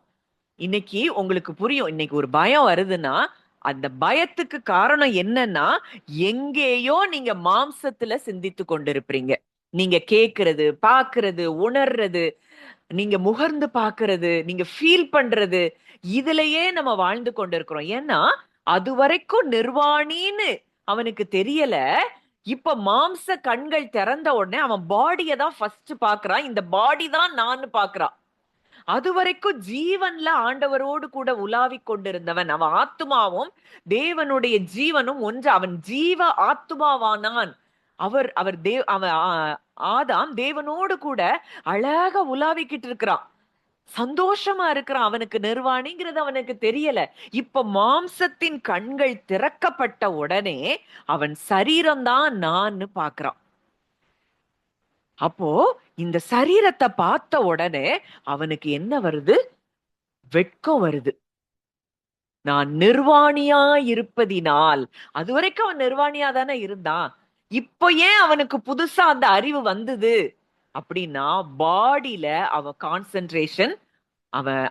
இன்னைக்கு உங்களுக்கு புரியும். இன்னைக்கு ஒரு பயம் வருதுன்னா அந்த பயத்துக்கு காரணம் என்னன்னா, எங்கேயோ நீங்க மாம்சத்துல சிந்தித்து கொண்டிருப்பீங்க. நீங்க கேக்குறது, பாக்குறது, உணர்றது, நீங்க முகர்ந்து பாக்குறது, நீங்க ஃபீல் பண்றது, இதுலயே நம்ம வாழ்ந்து கொண்டிருக்கிறோம். ஏன்னா அது வரைக்கும் நிர்வாணின்னு அவனுக்கு தெரியல. இப்ப மாம்ச கண்கள் திறந்த உடனே அவன் பாடியை தான் ஃபர்ஸ்ட் பாக்குறான். இந்த பாடி தான் நான் பாக்குறான். அது வரைக்கும் ஜீவன்ல ஆண்டவரோடு கூட உலாவிக் கொண்டிருந்தவன், அவன் ஆத்துமாவும் தேவனுடைய ஜீவனும் ஒன்று. அவன் ஜீவ ஆத்துமாவானான். அவர் அவர் தேவ் அவன் ஆதாம் தேவனோடு கூட அழகா உலாவிக்கிட்டு இருக்கிறான், சந்தோஷமா இருக்கிறான். அவனுக்கு நிர்வாணிங்கிறது அவனுக்கு தெரியல. இப்ப மாம்சத்தின் கண்கள் திறக்கப்பட்ட உடனே அவன் சரீரம்தான் நான் பாக்குறான். அப்போ இந்த சரீரத்தை பார்த்த உடனே அவனுக்கு என்ன வருது? வெட்கம் வருது. நான் நிர்வாணியா இருப்பதினால். அது வரைக்கும் அவன் நிர்வாணியா தானே இருந்தான். இப்ப ஏன் அவனுக்கு புதுசா அந்த அறிவு வந்தது அப்படின்னா, பாடியில அவன் கான்சென்ட்ரேஷன்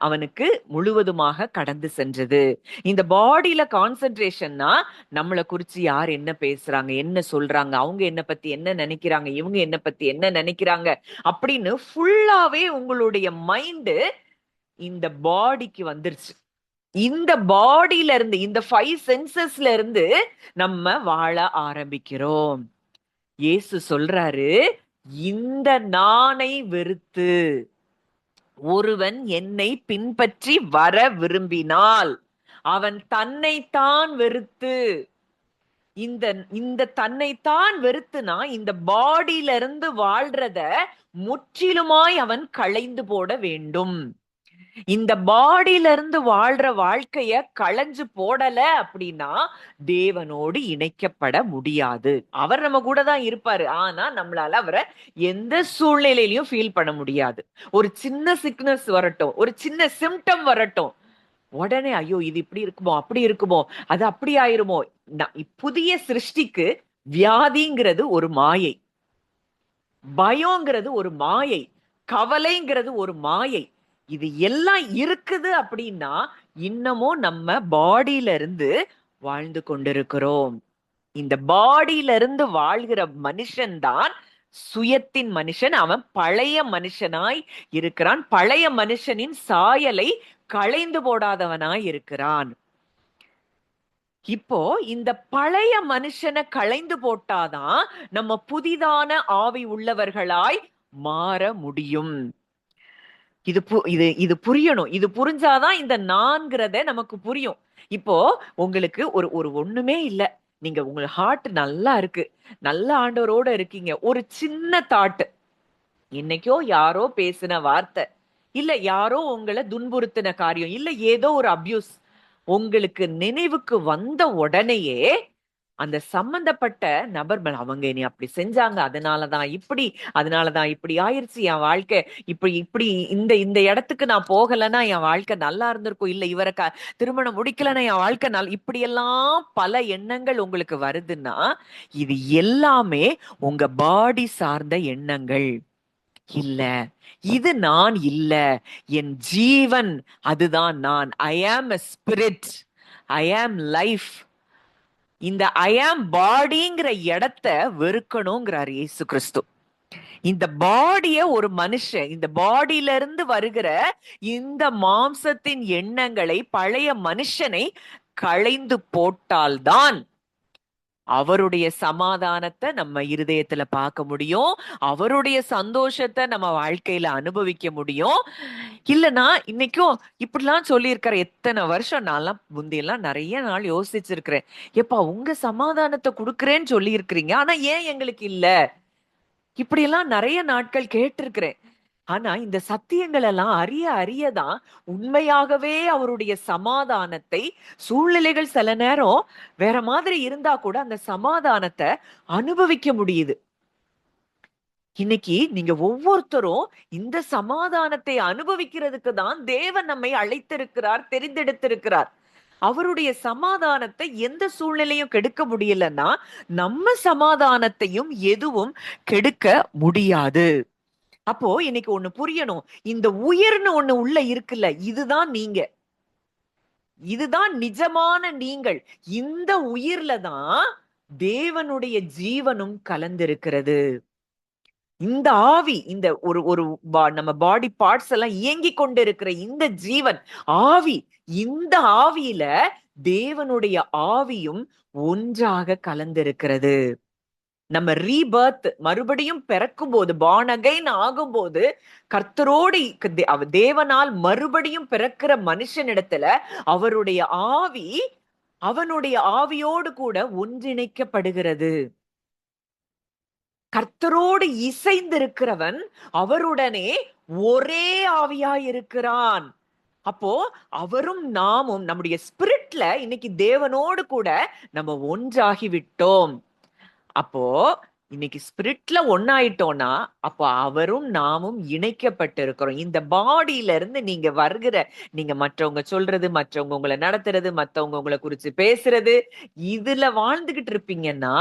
அவனுக்கு முழுவதுமாக கடந்து சென்றது. இந்த பாடியில கான்சென்ட்ரேஷன்னா நம்மளை குறிச்சு யார் என்ன பேசுறாங்க, என்ன சொல்றாங்க, அவங்க என்ன பத்தி என்ன நினைக்கிறாங்க, இவங்க என்ன பத்தி என்ன நினைக்கிறாங்க அப்படின்னு ஃபுல்லாவே உங்களுடைய மைண்டு இந்த பாடிக்கு வந்துருச்சு. இந்த பாடியில இருந்து, இந்த 5 சென்சஸ்ல இருந்து நம்ம வாழ ஆரம்பிக்கிறோம். இயேசு சொல்றாரு, இந்த நானை வெறுத்து ஒருவன் என்னை பின்பற்றி வர விரும்பினால் அவன் தன்னைத்தான் வெறுத்து, இந்த இந்த தன்னைத்தான் வெறுத்துனா இந்த பாடியில இருந்து வாழ்றத முற்றிலுமாய் அவன் களைந்து போட வேண்டும். இந்த பாடியில இருந்து வாழ்ற வாழ்க்கைய களைஞ்சு போடல அப்படின்னா தேவனோடு இணைக்கப்பட முடியாது. அவர் நம்ம கூட தான் இருப்பாரு, ஆனா நம்மளால அவரை எந்த சூழ்நிலையிலையும் ஃபீல் பண்ண முடியாது. ஒரு சின்ன சிக்னஸ் வரட்டும், ஒரு சின்ன சிம்டம் வரட்டும், உடனே ஐயோ இது இப்படி இருக்குமோ, அப்படி இருக்குமோ, அது அப்படி ஆயிருமோ. புதிய சிருஷ்டிக்கு வியாதிங்கிறது ஒரு மாயை, பயங்கிறது ஒரு மாயை. கவலைங்கிறது ஒரு மாயை. இது எல்லாம் இருக்குது அப்படின்னா இன்னமும் நம்ம பாடியில இருந்து வாழ்ந்து கொண்டிருக்கிறோம். இந்த பாடியில இருந்து வாழ்கிற மனுஷன் தான் சுயத்தின் மனுஷன். அவன் பழைய மனுஷனாய் இருக்கிறான். பழைய மனுஷனின் சாயலை களைந்து போடாதவனாய் இருக்கிறான். இப்போ இந்த பழைய மனுஷனை களைந்து போட்டாதான் நம்ம புதிதான ஆவி உள்ளவர்களாய் மாற முடியும். இது இது இது புரியணும். இது புரிஞ்சாதான் இந்த நான்கிறத நமக்கு புரியும். இப்போ உங்களுக்கு ஒரு ஒரு ஒண்ணுமே இல்ல. நீங்க உங்க ஹார்ட் நல்லா இருக்கு, நல்ல ஆண்டவரோட இருக்கீங்க. ஒரு சின்ன தாட், இன்னைக்கோ யாரோ பேசின வார்த்தை, இல்ல யாரோ உங்களை துன்புறுத்தின காரியம், இல்ல ஏதோ ஒரு அபியூஸ் உங்களுக்கு நினைவுக்கு வந்த உடனேயே அந்த சம்பந்தப்பட்ட நபர் அவங்க என்னை அப்படி செஞ்சாங்க, அதனாலதான் இப்படி, அதனாலதான் இப்படி ஆயிருச்சு என் வாழ்க்கை, இப்படி இப்படி இந்த இந்த இடத்துக்கு நான் போகலைன்னா என் வாழ்க்கை நல்லா இருந்திருக்கும், இல்ல இவரை திருமணம் முடிக்கலன்னா என் வாழ்க்கை இப்படி எல்லாம் பல எண்ணங்கள் உங்களுக்கு வருதுன்னா இது எல்லாமே உங்க பாடி சார்ந்த எண்ணங்கள் இல்ல. இது நான் இல்ல, என் ஜீவன் அதுதான் நான். ஐ ஆம் a spirit, ஐ ஆம் லைஃப். இந்த ஐ ஆம் பாடிங்கிற இடத்த வெறுக்கணுங்கிறார் இயேசு கிறிஸ்து. இந்த பாடிய ஒரு மனுஷன், இந்த பாடியில இருந்து வருகிற இந்த மாம்சத்தின் எண்ணங்களை, பழைய மனுஷனை களைந்து போட்டால்தான் அவருடைய சமாதானத்தை நம்ம இருதயத்துல பார்க்க முடியும், அவருடைய சந்தோஷத்தை நம்ம வாழ்க்கையில அனுபவிக்க முடியும். இல்லைன்னா இன்னைக்கும் இப்படிலாம் சொல்லியிருக்கிற எத்தனை வருஷம் நான்லாம் முந்தையெல்லாம் நிறைய நாள் யோசிச்சிருக்கிறேன். எப்பா உங்க சமாதானத்தை கொடுக்குறேன்னு சொல்லி இருக்கிறீங்க, ஆனா ஏன் எங்களுக்கு இல்ல? இப்படியெல்லாம் நிறைய நாட்கள் கேட்டிருக்கிறேன். ஆனா இந்த சத்தியங்கள் எல்லாம் அறிய அறியதான் உண்மையாகவே அவருடைய சமாதானத்தை, சூழ்நிலைகள் சில நேரம் வேற மாதிரி இருந்தா கூட அந்த சமாதானத்தை அனுபவிக்க முடியுது. இன்னைக்கு நீங்க ஒவ்வொருத்தரும் இந்த சமாதானத்தை அனுபவிக்கிறதுக்கு தான் தேவன் நம்மை அழைத்திருக்கிறார், தெரிந்தெடுத்திருக்கிறார். அவருடைய சமாதானத்தை எந்த சூழ்நிலையும் கெடுக்க முடியலன்னா நம்ம சமாதானத்தையும் எதுவும் கெடுக்க முடியாது. அப்போ இன்னைக்கு ஒண்ணு புரியணும், இந்த உயிர்னு ஒண்ணு உள்ள இருக்குல்ல, இதுதான் நீங்க, இதுதான் நிஜமான நீங்கள். இந்த உயிர்ல தான் தேவனுடைய ஜீவனும் கலந்திருக்கிறது. இந்த ஆவி, இந்த ஒரு ஒரு நம்ம பாடி பார்ட்ஸ் எல்லாம் இயங்கி கொண்டு இருக்கிற இந்த ஜீவன் ஆவி, இந்த ஆவியில தேவனுடைய ஆவியும் ஒன்றாக கலந்திருக்கிறது. நம்ம ரீபர்த், மறுபடியும் பிறக்கும் போது, born again ஆகும்போது, கர்த்தரோடு தேவனால் மறுபடியும் பிறக்கிற மனுஷனிடத்துல அவருடைய ஆவி அவனுடைய ஆவியோடு கூட ஒன்றிணைக்கப்படுகிறது. கர்த்தரோடு இசைந்திருக்கிறவன் அவருடனே ஒரே ஆவியாயிருக்கிறான். அப்போ அவரும் நாமும் நம்முடைய ஸ்பிரிட்ல இன்னைக்கு தேவனோடு கூட நம்ம ஒன்றாகி விட்டோம். அப்போ இன்னைக்கு ஸ்பிரிட்ல ஒன்னாயிட்டோம்னா அப்போ அவரும் நாமும் இணைக்கப்பட்டு இருக்கிறோம். இந்த பாடியில இருந்து நீங்க வருகிற, நீங்க மற்றவங்க சொல்றது, மற்றவங்க உங்களை நடத்துறது, மற்றவங்க உங்களை குறிச்சு பேசுறது, இதுல வாழ்ந்துகிட்டு இருப்பீங்கன்னா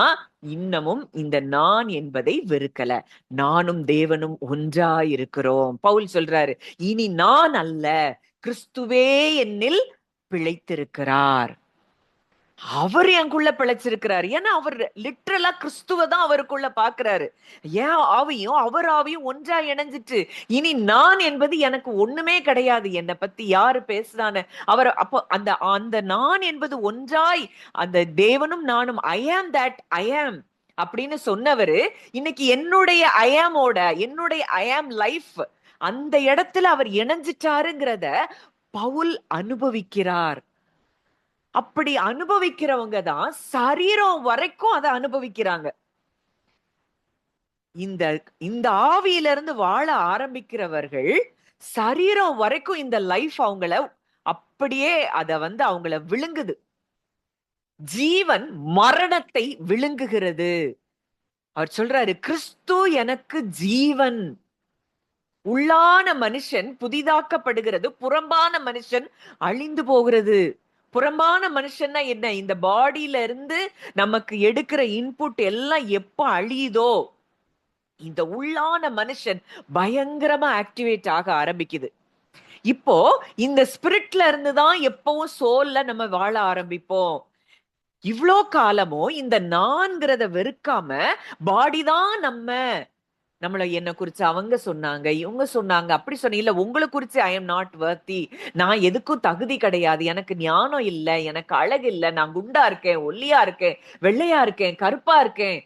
இன்னமும் இந்த நான் என்பதை வெறுக்கல. நானும் தேவனும் ஒன்றா இருக்கிறோம். பவுல் சொல்றாரு, இனி நான் அல்ல, கிறிஸ்துவே என்னில் பிழைத்திருக்கிறார். அவர் எனக்குள்ள பிழைச்சிருக்கிறாரு. ஏன்னா அவர் லிட்டரலா கிறிஸ்துவ தான் அவருக்குள்ள பாக்குறாரு. ஏன் ஆவியும் அவர் ஆவியும் ஒன்றா இணைஞ்சிட்டு இனி நான் என்பது எனக்கு ஒண்ணுமே கிடையாது. என்னை பத்தி யாரு பேசுறான்னு அவர் அப்போ அந்த அந்த நான் என்பது ஒன்றாய், அந்த தேவனும் நானும் ஐ ஆம் தட் ஐ ஆம் அப்படின்னு சொன்னவரு இன்னைக்கு என்னுடைய ஐ ஆமோட, என்னுடைய ஐ ஆம் லைஃப் அந்த இடத்துல அவர் இணைஞ்சிட்டாருங்கிறத பவுல் அனுபவிக்கிறார். அப்படி அனுபவிக்கிறவங்க தான் சரீரம் வரைக்கும் அதை அனுபவிக்கிறாங்க. இந்த இந்த ஆவியில இருந்து வாழ ஆரம்பிக்கிறவர்கள் சரீரம் வரைக்கும் இந்த லைஃப் அவங்கள அப்படியே அத அவங்கள விழுங்குது. ஜீவன் மரணத்தை விழுங்குகிறது. அவர் சொல்றாரு, கிறிஸ்து எனக்கு ஜீவன். உள்ளான மனுஷன் புதிதாக்கப்படுகிறது, புறம்பான மனுஷன் அழிந்து போகிறது. புறம்பான மனுஷன்னா என்ன? இந்த பாடியில இருந்து நமக்கு எடுக்கிற இன்புட் எல்லாம் எப்ப அழியுதோ, இந்த உள்ளான மனுஷன் பயங்கரமா ஆக்டிவேட் ஆக ஆரம்பிக்குது. இப்போ இந்த ஸ்பிரிட்ல இருந்துதான் எப்பவும் சோல்ல நம்ம வாழ ஆரம்பிப்போம். இவ்ளோ காலமும் இந்த நான்கிறத வெறுக்காம பாடிதான் நம்மள என்ன குறிச்சு அவங்க சொன்னாங்க, இவங்க சொன்னாங்க, அப்படி சொன்னீங்க, இல்ல உங்களை குறிச்சு ஐ எம் நாட் வர்த்தி, நான் எதுக்கும் தகுதி கிடையாது, எனக்கு ஞானம் இல்ல, எனக்கு அழகு இல்ல, நான் குண்டா இருக்கேன், ஒல்லியா இருக்கேன், வெள்ளையா இருக்கேன், கருப்பா இருக்கேன்,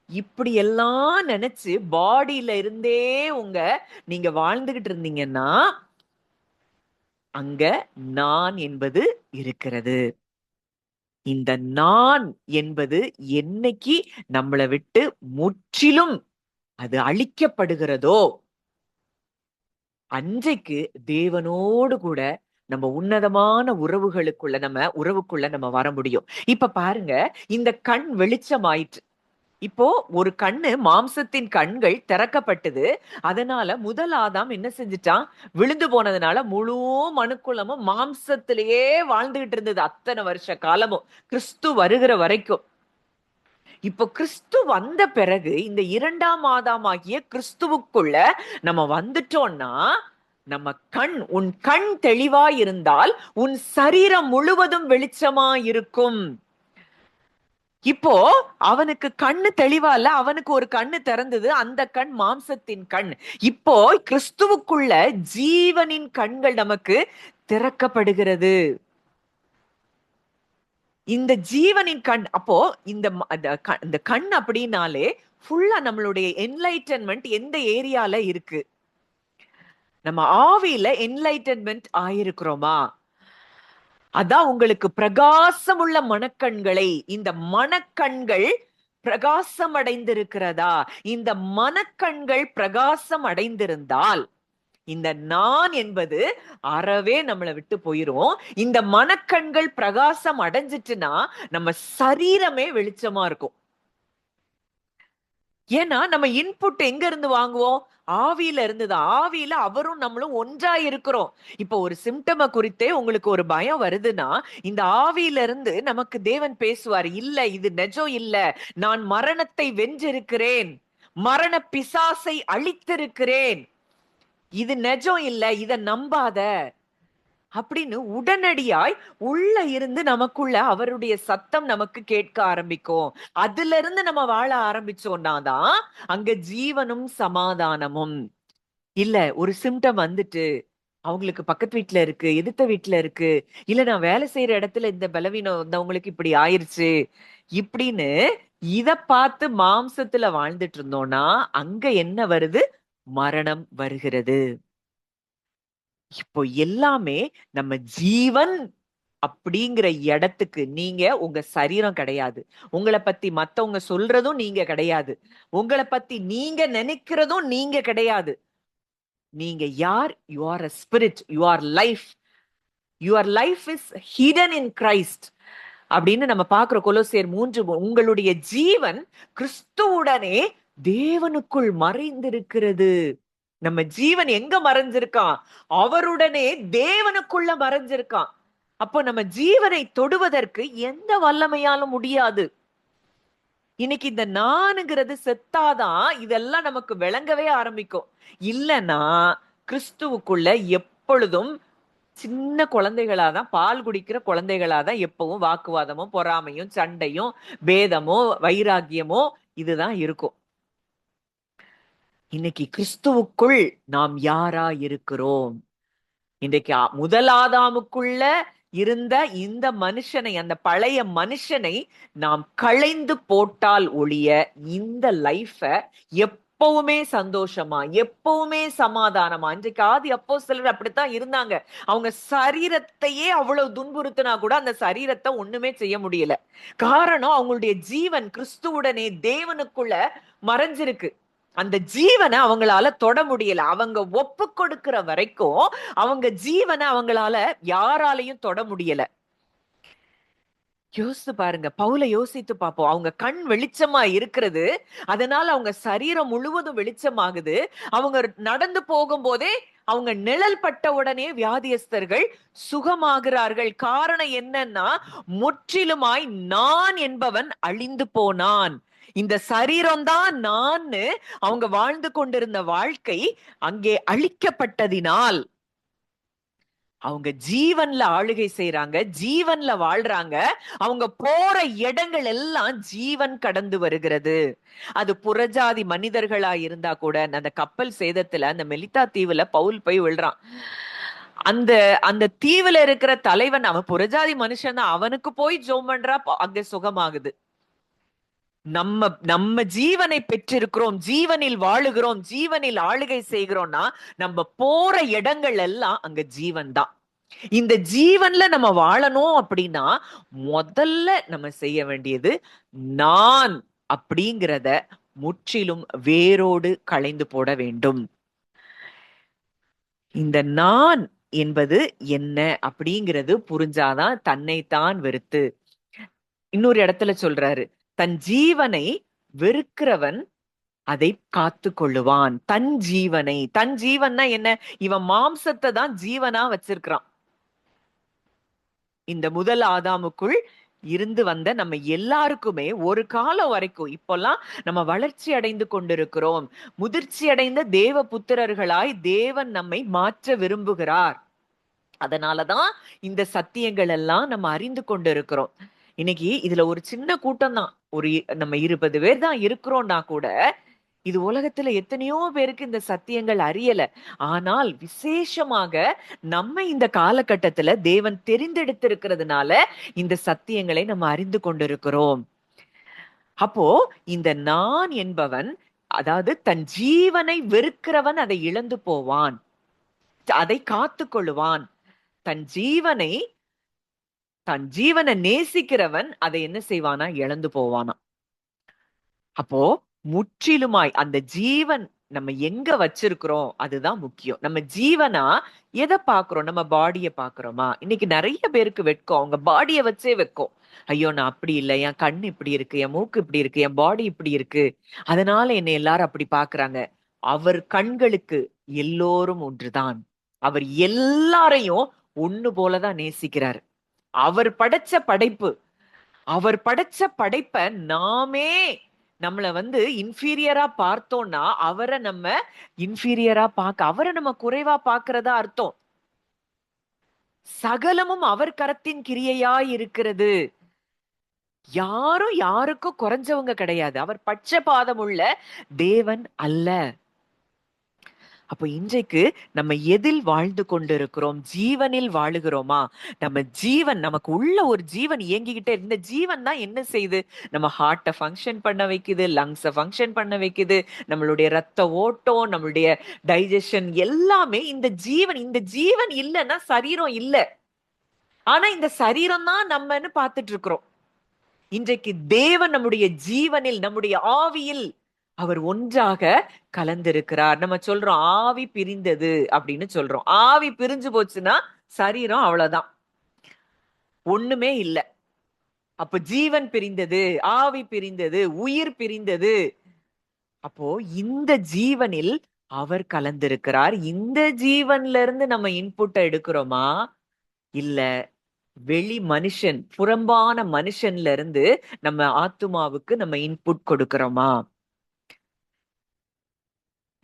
இப்படி எல்லாம் நினைச்சு பாடியில இருந்தே நீங்க வாழ்ந்துகிட்டு இருந்தீங்கன்னா அங்க நான் என்பது இருக்கிறது. இந்த நான் என்பது என்னைக்கு நம்மளை விட்டு முற்றிலும் அது அழிக்கப்படுகிறதோ அன்றைக்கு தேவனோடு கூட நம்ம உன்னதமான உறவுக்குள்ள நம்ம வர முடியும். இப்ப பாருங்க, இந்த கண் வெளிச்சம் ஆயிற்று. இப்போ ஒரு கண்ணு, மாம்சத்தின் கண்கள் திறக்கப்பட்டது. அதனால முதல் ஆதாம் என்ன செஞ்சுட்டான்? விழுந்து போனதுனால முழு மனுக்குலமும் மாம்சத்திலேயே வாழ்ந்துகிட்டு இருந்தது அத்தனை வருஷ காலமும், கிறிஸ்து வருகிற வரைக்கும். இப்போ கிறிஸ்து வந்த பிறகு இந்த இரண்டாம் ஆதாமாகிய கிறிஸ்துவுக்குள்ள நம்ம வந்துட்டோம்னா, நம்ம உன் கண் தெளிவா இருந்தால் உன் சரீரம் முழுவதும் வெளிச்சமா இருக்கும். இப்போ அவனுக்கு கண்ணு தெளிவா இல்ல, அவனுக்கு ஒரு கண்ணு திறந்தது, அந்த கண் மாம்சத்தின் கண். இப்போ கிறிஸ்துவுக்குள்ள ஜீவனின் கண்கள் நமக்கு திறக்கப்படுகிறது. இந்த ஜீவனின் கண், அப்போ இந்த கண் அப்படின்னாலே ஃபுல்லா நம்மளுடைய என்லைட்டன்மெண்ட் எந்த ஏரியால இருக்கு? நம்ம ஆவியில என்லைட்டன்மெண்ட் ஆயிருக்கிறோமா? அதான் உங்களுக்கு பிரகாசம் உள்ள மனக்கண்களை, இந்த மனக்கண்கள் பிரகாசம் அடைந்திருக்கிறதா? இந்த மனக்கண்கள் பிரகாசம் அடைந்திருந்தால் இந்த நான் என்பது அறவே நம்மளை விட்டு போயிரும். இந்த மனக்கண்கள் பிரகாசம் அடைஞ்சிட்டுனா நம்ம சரீரமே வெளிச்சமா இருக்கும். ஏன்னா நம்ம இன்புட் எங்க இருந்து வாங்குவோம்? ஆவியில இருந்துதான். ஆவியில அவரும் நம்மளும் ஒன்றா இருக்கிறோம். இப்போ ஒரு சிம்டம குறித்தே உங்களுக்கு ஒரு பயம் வருதுன்னா, இந்த ஆவியில இருந்து நமக்கு தேவன் பேசுவார். இல்ல, இது நிஜம் இல்ல, நான் மரணத்தை வென்றிருக்கிறேன், மரண பிசாசை அழித்திருக்கிறேன், இது நிஜம் இல்ல, இத நம்பாத அப்படின்னு உடனடியாய் உள்ள இருந்து நமக்குள்ள அவருடைய சத்தம் நமக்கு கேட்க ஆரம்பிக்கும். அதுல இருந்து நம்ம வாழ ஆரம்பிச்சோம்னா தான் அங்க ஜீவனும் சமாதானமும். இல்ல, ஒரு சிம்டம் வந்துட்டு அவங்களுக்கு பக்கத்து வீட்டுல இருக்கு, எதிர்த்த வீட்டுல இருக்கு, இல்ல நான் வேலை செய்யற இடத்துல இந்த பலவீனம் வந்தவங்களுக்கு இப்படி ஆயிருச்சு இப்படின்னு இத பார்த்து மாம்சத்துல வாழ்ந்துட்டு இருந்தோம்னா அங்க என்ன வருது? மரணம் வருகிறது. இப்போ எல்லாமே நம்ம ஜீவன் அப்படிங்கிற இடத்துக்கு நீங்க உங்க சரீரம் கிடையாது. உங்களை பத்தி மத்தவங்க சொல்றதும் நீங்க கிடையாது. உங்களை பத்தி நீங்க நினைக்கிறதும் நீங்க கிடையாது. நீங்க யார்? You are a spirit, you are life, your life is hidden in Christ அப்படின்னு நம்ம பார்க்கிற கொலோசியர் 3. உங்களுடைய ஜீவன் கிறிஸ்துவுடனே தேவனுக்குள் மறைந்திருக்கிறது. நம்ம ஜீவன் எங்க மறைஞ்சிருக்கான்? அவருடனே தேவனுக்குள்ள மறைஞ்சிருக்கான். அப்போ நம்ம ஜீவனை தொடுவதற்கு எந்த வல்லமையாலும் முடியாது. இன்னைக்கு இந்த நானுங்கிறது செத்தாதான் இதெல்லாம் நமக்கு விளங்கவே ஆரம்பிக்கும். இல்லைன்னா கிறிஸ்துவுக்குள்ள எப்பொழுதும் சின்ன குழந்தைகளாதான், பால் குடிக்கிற குழந்தைகளாதான் எப்பவும் வாக்குவாதமும் பொறாமையும் சண்டையும் பேதமோ வைராகியமோ இதுதான் இருக்கும். இன்னைக்கு கிறிஸ்துவுக்குள் நாம் யாரா இருக்கிறோம்? இன்றைக்கு முதல் ஆதாமுக்குள்ள இருந்த இந்த மனுஷனை, அந்த பழைய மனுஷனை நாம் களைந்து போட்டால் ஒழிய இந்த லைஃப எப்பவுமே சந்தோஷமா, எப்பவுமே சமாதானமா. இன்றைக்கு அப்போஸ்தலர் அப்படித்தான் இருந்தாங்க. அவங்க சரீரத்தையே அவ்வளவு துன்புறுத்தினா கூட அந்த சரீரத்தை ஒண்ணுமே செய்ய முடியல. காரணம், அவங்களுடைய ஜீவன் கிறிஸ்துவுடனே தேவனுக்குள்ள மறைஞ்சிருக்கு. அந்த ஜீவனை அவங்களால தொட முடியல. அவங்க ஒப்பு கொடுக்கிற வரைக்கும் அவங்க ஜீவனை அவங்களால யாராலையும் தொட முடியல. யோசித்து பாருங்க, பவுல யோசித்து பார்ப்போம். அவங்க கண் வெளிச்சமா இருக்கிறது, அதனால அவங்க சரீரம் முழுவதும் வெளிச்சமாகுது. அவங்க நடந்து போகும்போதே அவங்க நிழல் பட்ட உடனே வியாதியஸ்தர்கள் சுகமாகிறார்கள். காரணம் என்னன்னா, முற்றிலுமாய் நான் என்பவன் அழிந்து போனான். இந்த சரீரம் தான் நான் அவங்க வாழ்ந்து கொண்டிருந்த வாழ்க்கை அங்கே அழிக்கப்பட்டதினால் அவங்க ஜீவன்ல ஆளுகை செய்யறாங்க, ஜீவன்ல வாழ்றாங்க. அவங்க போற இடங்கள் எல்லாம் ஜீவன் கடந்து வருகிறது. அது புறஜாதி மனிதர்களா இருந்தா கூட, அந்த கப்பல் சேதத்துல அந்த மெலித்தா தீவுல பவுல் போய் விழுறான். அந்த அந்த தீவுல இருக்கிற தலைவன் அவன் புறஜாதி மனுஷன் தான், அவனுக்கு போய் ஜோம் பண்றா, அங்க சுகமாகுது. நம்ம நம்ம ஜீவனை பெற்றிருக்கிறோம், ஜீவனில் வாழுகிறோம், ஜீவனில் ஆளுகை செய்கிறோம்னா நம்ம போற இடங்கள் எல்லாம் அங்க ஜீவன் தான். இந்த ஜீவன்ல நம்ம வாழணும் அப்படின்னா முதல்ல நம்ம செய்ய வேண்டியது நான் அப்படிங்கிறத முற்றிலும் வேரோடு களைந்து போட வேண்டும். இந்த நான் என்பது என்ன அப்படிங்கிறது புரிஞ்சாதான் தன்னைத்தான் வெறுத்து. இன்னொரு இடத்துல சொல்றாரு, தன் ஜீவனை வெறுக்கிறவன் அதை காத்து கொள்ளுவான். தன் ஜீவனை, தன் ஜீவன்னா என்ன? இவன் மாம்சத்தை தான் ஜீவனா வச்சிருக்கிறான். இந்த முதல் ஆதாமுக்குள் இருந்து வந்த நம்ம எல்லாருக்குமே ஒரு காலம் வரைக்கும், இப்பெல்லாம் நம்ம வளர்ச்சி அடைந்து கொண்டிருக்கிறோம். முதிர்ச்சி அடைந்த தேவ புத்திரர்களாய் தேவன் நம்மை மாற்ற விரும்புகிறார். அதனாலதான் இந்த சத்தியங்கள் எல்லாம் நம்ம அறிந்து கொண்டிருக்கிறோம். இன்னைக்கு இதுல ஒரு சின்ன கூட்டம் தான், ஒரு நம்ம 20 பேர் தான் இருக்கிறோம்னா கூட இது உலகத்துல எத்தனையோ பேருக்கு இந்த சத்தியங்கள் அறியல. ஆனால் விசேஷமாக நம்ம இந்த காலகட்டத்துல தேவன் தெரிந்தெடுத்திருக்கிறதுனால இந்த சத்தியங்களை நம்ம அறிந்து கொண்டிருக்கிறோம். அப்போ இந்த நான் என்பவன், அதாவது தன் ஜீவனை வெறுக்கிறவன் அதை இழந்து போவான், அதை காத்து கொள்ளுவான். தன் ஜீவனை நேசிக்கிறவன் அதை என்ன செய்வானா? இழந்து போவானா. அப்போ முற்றிலுமாய் அந்த ஜீவன் நம்ம எங்க வச்சிருக்கிறோம் அதுதான் முக்கியம். நம்ம ஜீவனா எதை பாக்குறோம்? நம்ம பாடிய பாக்குறோமா? இன்னைக்கு நிறைய பேருக்கு வெட்கம், அவங்க பாடிய வச்சே வெட்கம். ஐயோ நான் அப்படி இல்லை, என் கண் இப்படி இருக்கு, என் மூக்கு இப்படி இருக்கு, என் பாடி இப்படி இருக்கு, அதனால என்னை எல்லாரும் அப்படி பாக்குறாங்க. அவர் கண்களுக்கு எல்லோரும் ஒன்றுதான். அவர் எல்லாரையும் ஒண்ணு போலதான் நேசிக்கிறார். அவர் படைச்ச படைப்பு, அவர் படைச்ச படைப்ப நாமே நம்மள இன்ஃபீரியரா பார்த்தோம்னா அவரை நம்ம இன்ஃபீரியரா அவரை நம்ம குறைவா பார்க்கிறதா அர்த்தம். சகலமும் அவர் கரத்தின் கிரியையாய் இருக்கிறது. யாரும் யாருக்கும் குறைஞ்சவங்க கிடையாது. அவர் பட்சபாதம் உள்ள தேவன் அல்ல. அப்போ இன்றைக்கு நம்ம எதில் வாழ்ந்து கொண்டிருக்கிறோம்? ஜீவனில் வாழுகிறோமா? நம்ம ஜீவன், நமக்கு உள்ள ஒரு ஜீவன் இயங்கிக்கிட்டே, இந்த ஜீவன் தான் என்ன செய்யுது? நம்ம ஹார்ட்டை ஃபங்க்ஷன் பண்ண வைக்குது, லங்ஸை ஃபங்க்ஷன் பண்ண வைக்குது, நம்மளுடைய ரத்த ஓட்டம், நம்மளுடைய டைஜஷன் எல்லாமே இந்த ஜீவன். இந்த ஜீவன் இல்லைன்னா சரீரம் இல்லை. ஆனா இந்த சரீரம் தான் நம்மன்னு பார்த்துட்டு இருக்கிறோம். இன்றைக்கு தேவன் நம்முடைய ஜீவனில், நம்முடைய ஆவியில் அவர் ஒன்றாக கலந்திருக்கிறார். நம்ம சொல்றோம் ஆவி பிரிந்தது அப்படின்னு சொல்றோம். ஆவி பிரிஞ்சு போச்சுன்னா சரீரம் அவ்வளவுதான், ஒண்ணுமே இல்லை. அப்ப ஜீவன் பிரிந்தது, ஆவி பிரிந்தது, உயிர் பிரிந்தது. அப்போ இந்த ஜீவனில் அவர் கலந்திருக்கிறார். இந்த ஜீவன்ல இருந்து நம்ம இன்புட்டை எடுக்கிறோமா? இல்ல வெளி மனுஷன், புறம்பான மனுஷன்ல இருந்து நம்ம ஆத்துமாவுக்கு நம்ம இன்புட் கொடுக்கிறோமா?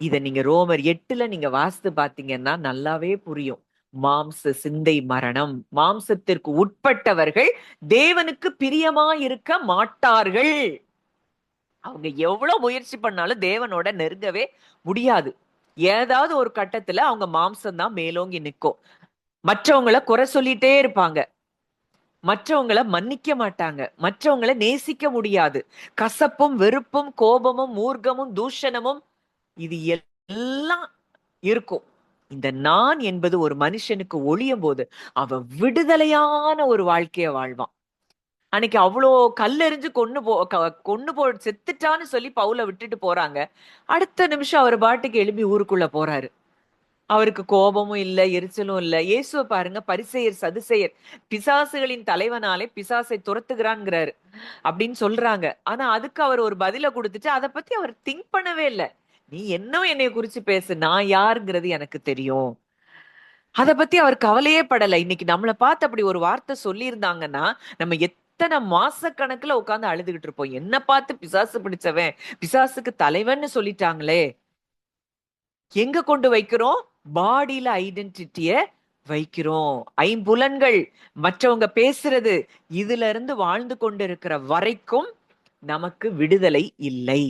இத நீங்க ரோமர் 8ல நீங்க வாசித்து பாத்தீங்கன்னா நல்லாவே புரியும். மாம்ச சிந்தை மரணம். மாம்சத்திற்கு உட்பட்டவர்கள் தேவனுக்கு பிரியமா இருக்க மாட்டார்கள். அவங்க எவ்வளவு முயற்சி பண்ணாலும் தேவனோட நெருங்கவே முடியாது. ஏதாவது ஒரு கட்டத்துல அவங்க மாம்சம் தான் மேலோங்கி நிற்கும். மற்றவங்களை குறை சொல்லிட்டே இருப்பாங்க, மற்றவங்களை மன்னிக்க மாட்டாங்க, மற்றவங்களை நேசிக்க முடியாது. கசப்பும் வெறுப்பும் கோபமும் மூர்க்கமும் தூஷணமும் இது எல்லாம் இருக்கும். இந்த நான் என்பது ஒரு மனுஷனுக்கு ஒளியும் போது அவன் விடுதலையான ஒரு வாழ்க்கைய வாழ்வான். அன்னைக்கு அவ்வளோ கல்லெறிஞ்சு கொன்னு போ செத்துட்டான்னு சொல்லி பவுல விட்டுட்டு போறாங்க. அடுத்த நிமிஷம் அவர் பாட்டுக்கு எழுப்பி ஊருக்குள்ள போறாரு. அவருக்கு கோபமும் இல்ல, எரிச்சலும் இல்ல. இயேசுவை பாருங்க, பரிசேயர் சதுசேயர் பிசாசுகளின் தலைவனாலே பிசாசை துரத்துகிறான்ங்கிறாரு அப்படின்னு சொல்றாங்க. ஆனா அதுக்கு அவர் ஒரு பதில கொடுத்துட்டு அதை பத்தி அவர் திங்க் பண்ணவே இல்லை. நீ என்ன என்னைய குறிச்சு பேசு, நான் யாருங்கிறது எனக்கு தெரியும். அதை பத்தி அவர் கவலையே படல. இன்னைக்கு நம்மளை பார்த்து அப்படி ஒரு வார்த்தை சொல்லி இருந்தாங்கன்னா நம்ம எத்தனை மாச கணக்குல உட்கார்ந்து அழுதுகிட்டு இருப்போம். என்ன பார்த்து பிசாசு பிடிச்சவன், பிசாசுக்கு தலைவன்னு சொல்லிட்டாங்களே. எங்க கொண்டு வைக்கிறோம்? பாடியில ஐடென்டிட்டிய வைக்கிறோம். ஐம்புலன்கள், மற்றவங்க பேசுறது, இதுல இருந்து வாழ்ந்து கொண்டிருக்கிற வரைக்கும் நமக்கு விடுதலை இல்லை.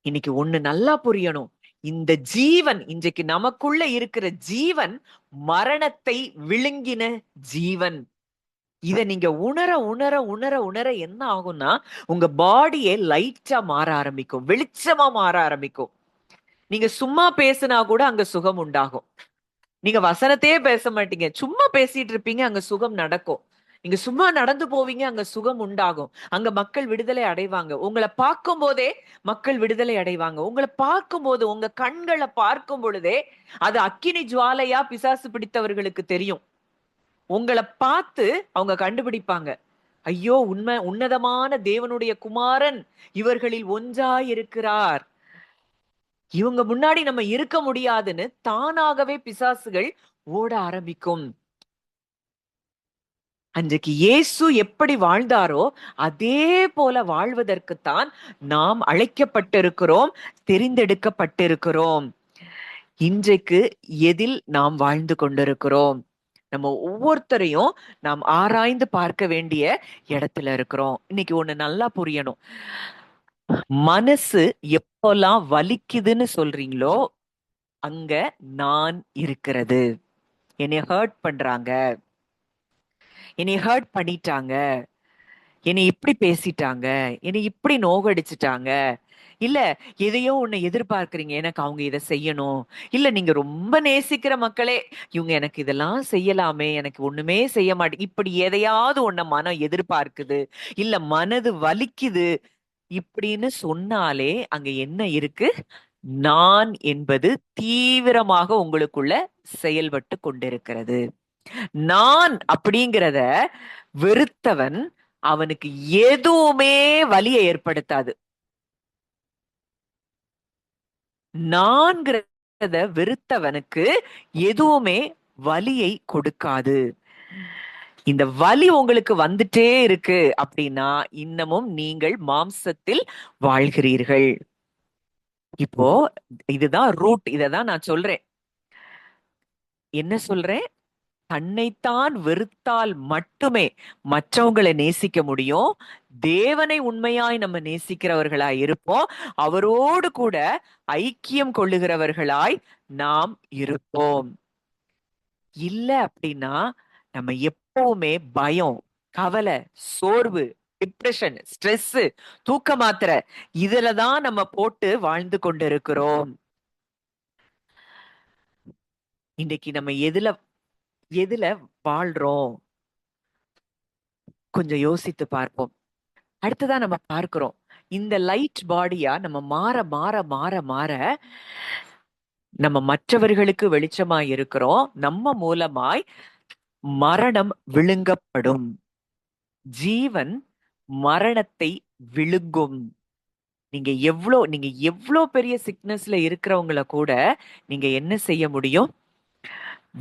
இன்னைக்கு ஒண்ணு நல்லா புரியணும். இந்த ஜீவன், இன்றைக்கு நமக்குள்ள இருக்கிற ஜீவன் மரணத்தை விழுங்கின ஜீவன். இத நீங்க உணர உணர உணர உணர என்ன ஆகும்னா, உங்க பாடியே லைட்டா மாற ஆரம்பிக்கும், வெளிச்சமா மாற ஆரம்பிக்கும். நீங்க சும்மா பேசினா கூட அங்க சுகம் உண்டாகும். நீங்க வசனத்தையே பேச மாட்டீங்க, சும்மா பேசிட்டு இருப்பீங்க, அங்க சுகம் நடக்கும். நீங்க சும்மா நடந்து போவீங்க, அங்க சுகம் உண்டாகும். அங்க மக்கள் விடுதலை அடைவாங்க. உங்களை பார்க்கும் போதே மக்கள் விடுதலை அடைவாங்க. உங்களை பார்க்கும் போது, உங்க கண்களை பார்க்கும் பொழுதே அது அக்கினி ஜுவாலையா பிசாசு பிடித்தவர்களுக்கு தெரியும். உங்களை பார்த்து அவங்க கண்டுபிடிப்பாங்க. ஐயோ, உன்னதமான தேவனுடைய குமாரன் இவர்களில் ஒன்றாயிருக்கிறார். இவங்க முன்னாடி நம்ம இருக்க முடியாதுன்னு தானாகவே பிசாசுகள் ஓட ஆரம்பிக்கும். அன்றைக்கு இயேசு எப்படி வாழ்ந்தாரோ அதே போல வாழ்வதற்குத்தான் நாம் அழைக்கப்பட்டிருக்கிறோம், தெரிந்தெடுக்கப்பட்டிருக்கிறோம். இன்றைக்கு எதில் நாம் வாழ்ந்து கொண்டிருக்கிறோம்? நம்ம ஒவ்வொருத்தரையும் நாம் ஆராய்ந்து பார்க்க வேண்டிய இடத்துல இருக்கிறோம். இன்னைக்கு ஒண்ணு நல்லா புரியணும். மனசு எப்பெல்லாம் வலிக்குதுன்னு சொல்றீங்களோ அங்க நான் இருக்கிறது. என்னை ஹர்ட் பண்றாங்க, என்னை ஹர்ட் பண்ணிட்டாங்க, என்னை இப்படி பேசிட்டாங்க, என்னை இப்படி நோகடிச்சிட்டாங்க, இல்ல எதையோ ஒண்ணு எதிர்பார்க்கறீங்க, எனக்கு அவங்க இதை செய்யணும், இல்ல நீங்க ரொம்ப நேசிக்கிற மக்களே இவங்க எனக்கு இதெல்லாம் செய்யலாமே, எனக்கு ஒண்ணுமே செய்ய மாட்டேங்க, இப்படி எதையாவது ஒண்ண மனம் எதிர்பார்க்குது, இல்ல மனது வலிக்குது இப்படின்னு சொன்னாலே அங்க என்ன இருக்கு? நான் என்பது தீவிரமாக உங்களுக்குள்ள செயல்பட்டு கொண்டிருக்கிறது. நான் அப்படிங்கிறத வெறுத்தவன் அவனுக்கு எதுவுமே வலியை ஏற்படுத்தாது. நான்கிறத வெறுத்தவனுக்கு எதுவுமே வலியை கொடுக்காது. இந்த வலி உங்களுக்கு வந்துட்டே இருக்கு அப்படின்னா இன்னமும் நீங்கள் மாம்சத்தில் வாழ்கிறீர்கள். இப்போ இதுதான் ரூட். இததான் நான் சொல்றேன். என்ன சொல்றேன்? தன்னைத்தான் வெறுத்தால் மட்டுமே மற்றவங்களை நேசிக்க முடியும். தேவனை உண்மையாய் நம்ம நேசிக்கிறவர்களாய் இருப்போம். அவரோடு கூட ஐக்கியம் கொள்ளுகிறவர்களாய் நாம் இருப்போம். இல்ல அப்படின்னா நம்ம எப்பவுமே பயம், கவலை, சோர்வு, டிப்ரெஷன், ஸ்ட்ரெஸ், தூக்க மாத்திரை இதுலதான் நம்ம போட்டு வாழ்ந்து கொண்டிருக்கிறோம். இன்னைக்கு நம்ம எதுல வாழ்றோம்? கொஞ்சம் யோசித்து பார்ப்போம். அடுத்ததான் நம்ம பார்க்கிறோம், இந்த லைட் பாடியா நம்ம மாற மாற மாற மாற நம்ம மற்றவர்களுக்கு வெளிச்சமாய் இருக்கிறோம். நம்ம மூலமாய் மரணம் விழுங்கப்படும். ஜீவன் மரணத்தை விழுங்கும். நீங்க எவ்வளோ பெரிய சிக்னஸ்ல இருக்கிறவங்கள கூட நீங்க என்ன செய்ய முடியும்?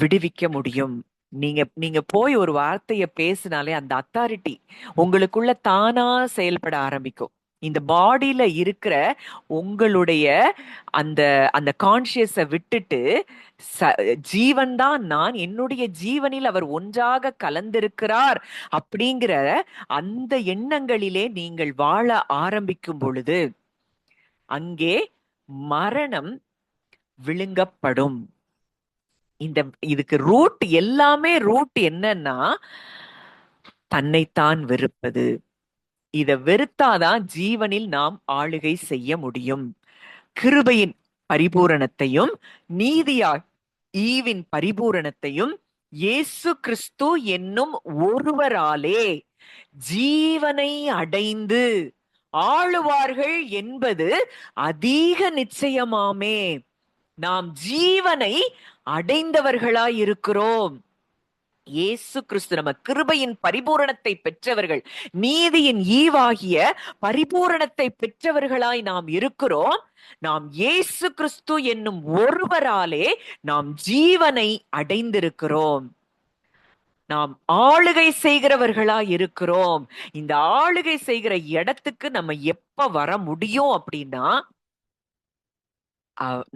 விடுவிக்க முடியும். நீங்க போய் ஒரு வார்த்தைய பேசினாலே அந்த அத்தாரிட்டி உங்களுக்குள்ள தானா செயல்பட ஆரம்பிக்கும். இந்த பாடியில இருக்கிற உங்களுடைய அந்த அந்த கான்சியஸ விட்டுட்டு ஜீவன் தான் நான், என்னுடைய ஜீவனில் அவர் ஒன்றாக கலந்திருக்கிறார் அப்படிங்கிற அந்த எண்ணங்களிலே நீங்கள் வாழ ஆரம்பிக்கும் பொழுது அங்கே மரணம் விழுங்கப்படும். இதுக்கு ரூட் எல்லாமே ரூட் என்னன்னா தன்னைத்தான் வெறுப்பது. இத வெறுத்தாதான் ஜீவனில் நாம் ஆளுகை செய்ய முடியும். கிருபையின் பரிபூரணத்தையும் நீதியாய் ஈவின் பரிபூரணத்தையும் இயேசு கிறிஸ்து என்னும் ஒருவராலே ஜீவனை அடைந்து ஆளுவார்கள் என்பது அதிக நிச்சயமாமே. நாம் ஜீவனை அடைந்தவர்களாய் இருக்கிறோம். இயேசு கிறிஸ்து நம்ம கிருபையின் பரிபூரணத்தை பெற்றவர்கள், நீதியின் ஈவாகிய பரிபூரணத்தை பெற்றவர்களாய் நாம் இருக்கிறோம். நாம் இயேசு கிறிஸ்து என்னும் ஒருவராலே நாம் ஜீவனை அடைந்திருக்கிறோம். நாம் ஆளுகை செய்கிறவர்களா இருக்கிறோம். இந்த ஆளுகை செய்கிற இடத்துக்கு நம்ம எப்ப வர முடியும் அப்படின்னா,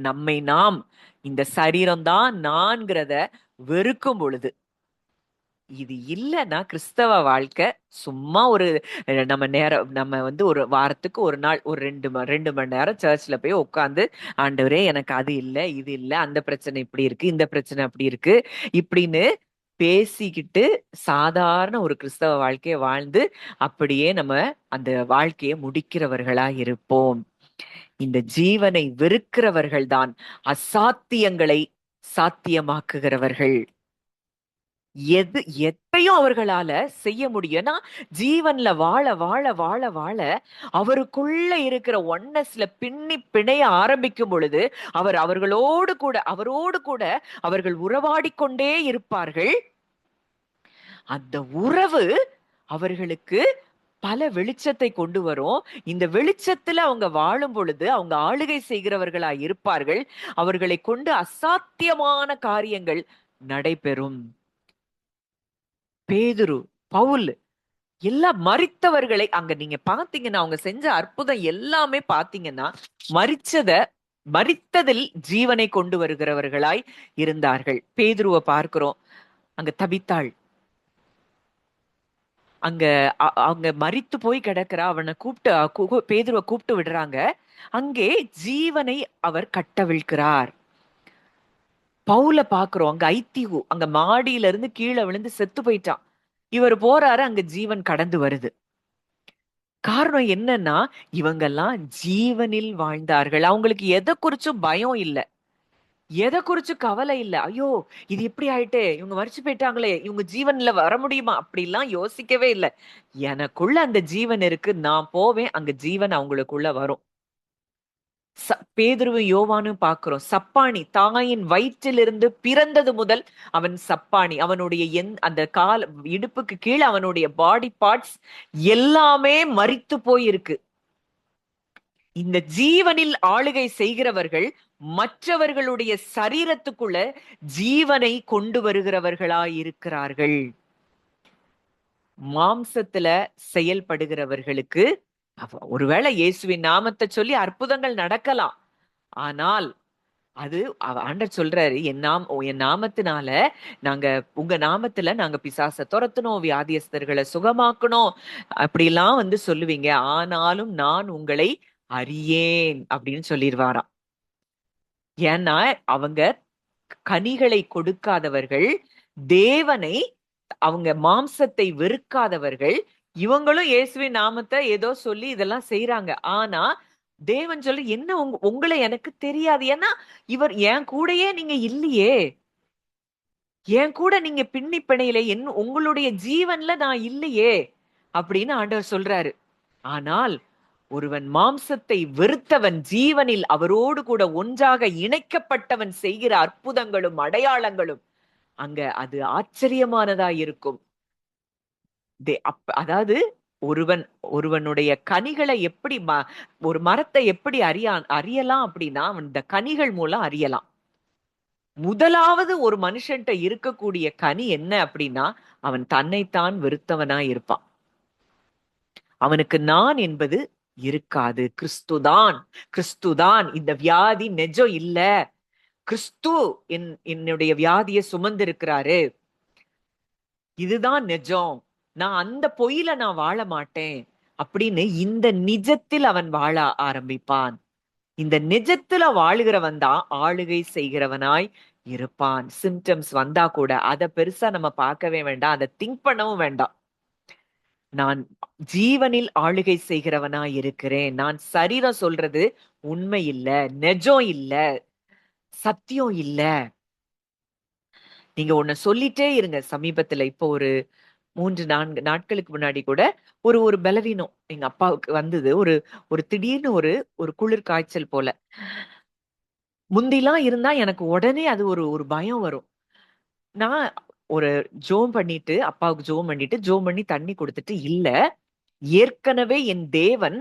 நம்மை நாம் இந்த சரீரம் தான் நான்கிறத வெறுக்கும் பொழுது. இது இல்லைன்னா கிறிஸ்தவ வாழ்க்கை சும்மா ஒரு நம்ம ஒரு வாரத்துக்கு ஒரு நாள் ஒரு 2 மணி நேரம் சர்ச்ல போய் உட்காந்து, ஆண்டவரே எனக்கு அது இல்லை இது இல்லை, அந்த பிரச்சனை இப்படி இருக்கு, இந்த பிரச்சனை அப்படி இருக்கு இப்படின்னு பேசிக்கிட்டு சாதாரண ஒரு கிறிஸ்தவ வாழ்க்கையை வாழ்ந்து அப்படியே நம்ம அந்த வாழ்க்கையை முடிக்கிறவர்களா இருப்போம். இந்த ஜீவனை வெறுக்கிறவர்கள் தான் அசாத்தியங்களை சாத்தியமாக்குகிறவர்கள். எத்தையும் அவர்களால செய்ய முடியும். ஏன்னா ஜீவன்ல வாழ வாழ வாழ வாழ அவருக்குள்ள இருக்கிற ஒன்னஸ்ல பின்னி பிணைய ஆரம்பிக்கும் பொழுது அவரோடு கூட அவர்கள் உறவாடி கொண்டே இருப்பார்கள். அந்த உறவு அவர்களுக்கு பல வெளிச்சத்தை கொண்டு வரும். இந்த வெளிச்சத்துல அவங்க வாழும் பொழுது அவங்க ஆளுகை செய்கிறவர்களா இருப்பார்கள். அவர்களை கொண்டு அசாத்தியமான காரியங்கள் நடைபெறும். பேதுரு, பவுல் எல்லாம் மரித்தவர்களை அங்க நீங்க பாத்தீங்கன்னா அவங்க செஞ்ச அற்புதம் எல்லாமே பாத்தீங்கன்னா மரித்ததில் ஜீவனை கொண்டு வருகிறவர்களாய் இருந்தார்கள். பேதுருவை பார்க்கிறோம், அங்க தபித்தாள், அங்க அவங்க மரித்து போய் கிடக்குறா. அவனை பேதுருவை கூப்பிட்டு விடுறாங்க. அங்கே ஜீவனை அவர் கட்டவிழ்க்கிறார். பவுல பாக்குறோம், அங்க ஐத்திகு அங்க மாடியில இருந்து கீழே விழுந்து செத்து போயிட்டான். இவர் போறாரு, அங்க ஜீவன் கடந்து வருது. காரணம் என்னன்னா இவங்கெல்லாம் ஜீவனில் வாழ்ந்தார்கள். அவங்களுக்கு எதை குறிச்சும் பயம் இல்லை, எதை குறிச்சு கவலை இல்லை. ஐயோ இது எப்படி ஆயிட்டே, இவங்க மரிச்சு போயிட்டாங்களே, இவங்க ஜீவன்ல வர முடியுமா அப்படிலாம் யோசிக்கவே இல்லை. எனக்குள்ள அந்த ஜீவன் இருக்கு, நான் போவேன், அங்க ஜீவன் அவங்களுக்குள்ள வரும். பேதுருவும் யோவானும் பார்க்கிறோம், சப்பானி தாயின் வயிற்றிலிருந்து பிறந்தது முதல் அவன் சப்பானி. அவனுடைய அந்த இடுப்புக்கு கீழே அவனுடைய பாடி பார்ட்ஸ் எல்லாமே மரித்து போயிருக்கு. இந்த ஜீவனில் ஆளுகை செய்கிறவர்கள் மற்றவர்களுடைய சரீரத்துக்குள்ள ஜீவனை கொண்டு வருகிறவர்களாயிருக்கிறார்கள். மாம்சத்துல செயல்படுகிறவர்களுக்கு ஒருவேளை இயேசுவின் நாமத்தை சொல்லி அற்புதங்கள் நடக்கலாம். ஆனால் அது ஆண்டவர் சொல்றாரு, என் நாமத்தினால உங்க நாமத்துல நாங்க பிசாசை துரத்தணும், வியாதியஸ்தர்களை சுகமாக்கணும் அப்படிலாம் சொல்லுவீங்க. ஆனாலும் நான் உங்களை அறியேன் அப்படின்னு சொல்லிடுவாராம். ஏன்னா அவங்க கனிகளை கொடுக்காதவர்கள், தேவனை அவங்க மாம்சத்தை வெறுக்காதவர்கள். இவங்களும் இயேசுவின் நாமத்தை ஏதோ சொல்லி இதெல்லாம் செய்யறாங்க. ஆனா தேவன் சொல்லி என்ன உங்களை எனக்கு தெரியாது. ஏன்னா இவர் என் கூடயே நீங்க இல்லையே, என் கூட நீங்க பின்னி பிணையில உங்களுடைய ஜீவன்ல நான் இல்லையே அப்படின்னு ஆண்டவர் சொல்றாரு. ஆனால் ஒருவன் மாம்சத்தை வெறுத்தவன் ஜீவனில் அவரோடு கூட ஒன்றாக இணைக்கப்பட்டவன் செய்கிற அற்புதங்களும் அடையாளங்களும் அங்க அது ஆச்சரியமானதா இருக்கும். அதாவது ஒருவனுடைய கனிகளை எப்படி ஒரு மரத்தை எப்படி அறியலாம் அப்படின்னா இந்த கனிகள் மூலம் அறியலாம். முதலாவது ஒரு மனுஷன்ட்ட இருக்கக்கூடிய கனி என்ன அப்படின்னா அவன் தன்னைத்தான் வெறுத்தவனா இருப்பான். அவனுக்கு நான் என்பது இருக்காது. கிறிஸ்துதான் இந்த வியாதி நெஜம் இல்ல, கிறிஸ்து என்னுடைய வியாதியை சுமந்து இருக்கிறாரு, இதுதான் நெஜம், நான் அந்த பொய்யில நான் வாழ மாட்டேன் அப்படின்னு இந்த நிஜத்தில் அவன் வாழ ஆரம்பிப்பான். இந்த நிஜத்துல வாழுகிறவன் தான் ஆளுகை செய்கிறவனாய் இருப்பான். சிம்டம்ஸ் வந்தா கூட அதை பெருசா நம்ம பார்க்கவே வேண்டாம், அதை திங்க் பண்ணவும் வேண்டாம். நான் ஜீவனில் ஆளுகை செய்கிறவனாய் இருக்கிறேன். நான் சரீரம் சொல்றது உண்மை இல்ல, நெஜம் இல்ல, சத்தியம் இல்ல. நீங்க ஒண்ணு சொல்லிட்டே இருங்க. சமீபத்துல இப்போ ஒரு 3-4 நாட்களுக்கு முன்னாடி கூட ஒரு பலவீனம் எங்க அப்பாவுக்கு வந்தது. ஒரு திடீர்னு ஒரு குளிர் காய்ச்சல் போல. முந்திலாம் இருந்தா எனக்கு உடனே அது ஒரு பயம் வரும். நான் ஒரு ஜோம் பண்ணிட்டு அப்பாவுக்கு ஜோம் பண்ணி தண்ணி கொடுத்துட்டு, இல்ல ஏற்கனவே என் தேவன்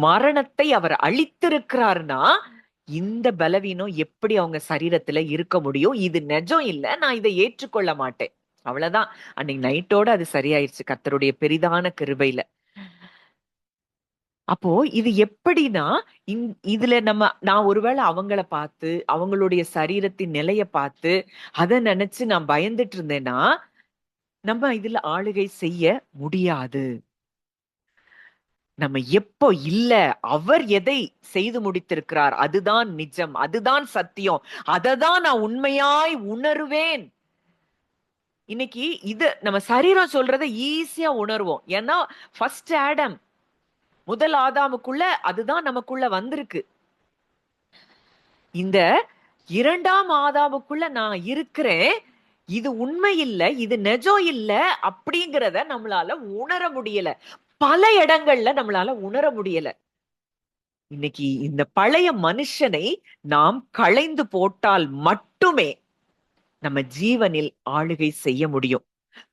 மரணத்தை அவர் அழித்திருக்கிறார்னா இந்த பலவீனம் எப்படி அவங்க சரீரத்துல இருக்க முடியும்? இது நெஜம் இல்ல, நான் இதை ஏற்றுக்கொள்ள மாட்டேன். அவ்வளவுதான். அன்னைக்கு நைட்டோட அது சரியாயிருச்சு கர்த்தருடைய பெரிதான கிருபையில. அப்போ இது எப்படின்னா, இதுல நான் ஒருவேளை அவங்கள பார்த்து, அவங்களுடைய சரீரத்தின் நிலைய பார்த்து, அத நினைச்சு நான் பயந்துட்டு இருந்தேன்னா, நம்ம இதுல ஆளுகை செய்ய முடியாது. நம்ம எப்போ இல்ல, அவர் எதை செய்து முடித்திருக்கிறார், அதுதான் நிஜம், அதுதான் சத்தியம், அததான் நான் உண்மையாய் உணர்வேன். இன்னைக்கு இது நம்ம சரீரம் சொல்றதை ஈஸியா உணர்வோம். ஏன்னா ஃபர்ஸ்ட் ஆடம், முதல் ஆதாமுக்குள்ள அதுதான் நமக்குள்ள வந்திருக்கு. இந்த இரண்டாம் ஆதாமுக்குள்ள நான் இருக்கிறேன், இது உண்மை இல்ல, இது நிஜம் இல்ல அப்படிங்கிறத நம்மளால உணர முடியல. பல இடங்கள்ல நம்மளால உணர முடியல. இன்னைக்கு இந்த பழைய மனுஷனை நாம் களைந்து போட்டால் மட்டுமே நம்ம ஜீவனில் ஆளுகை செய்ய முடியும்.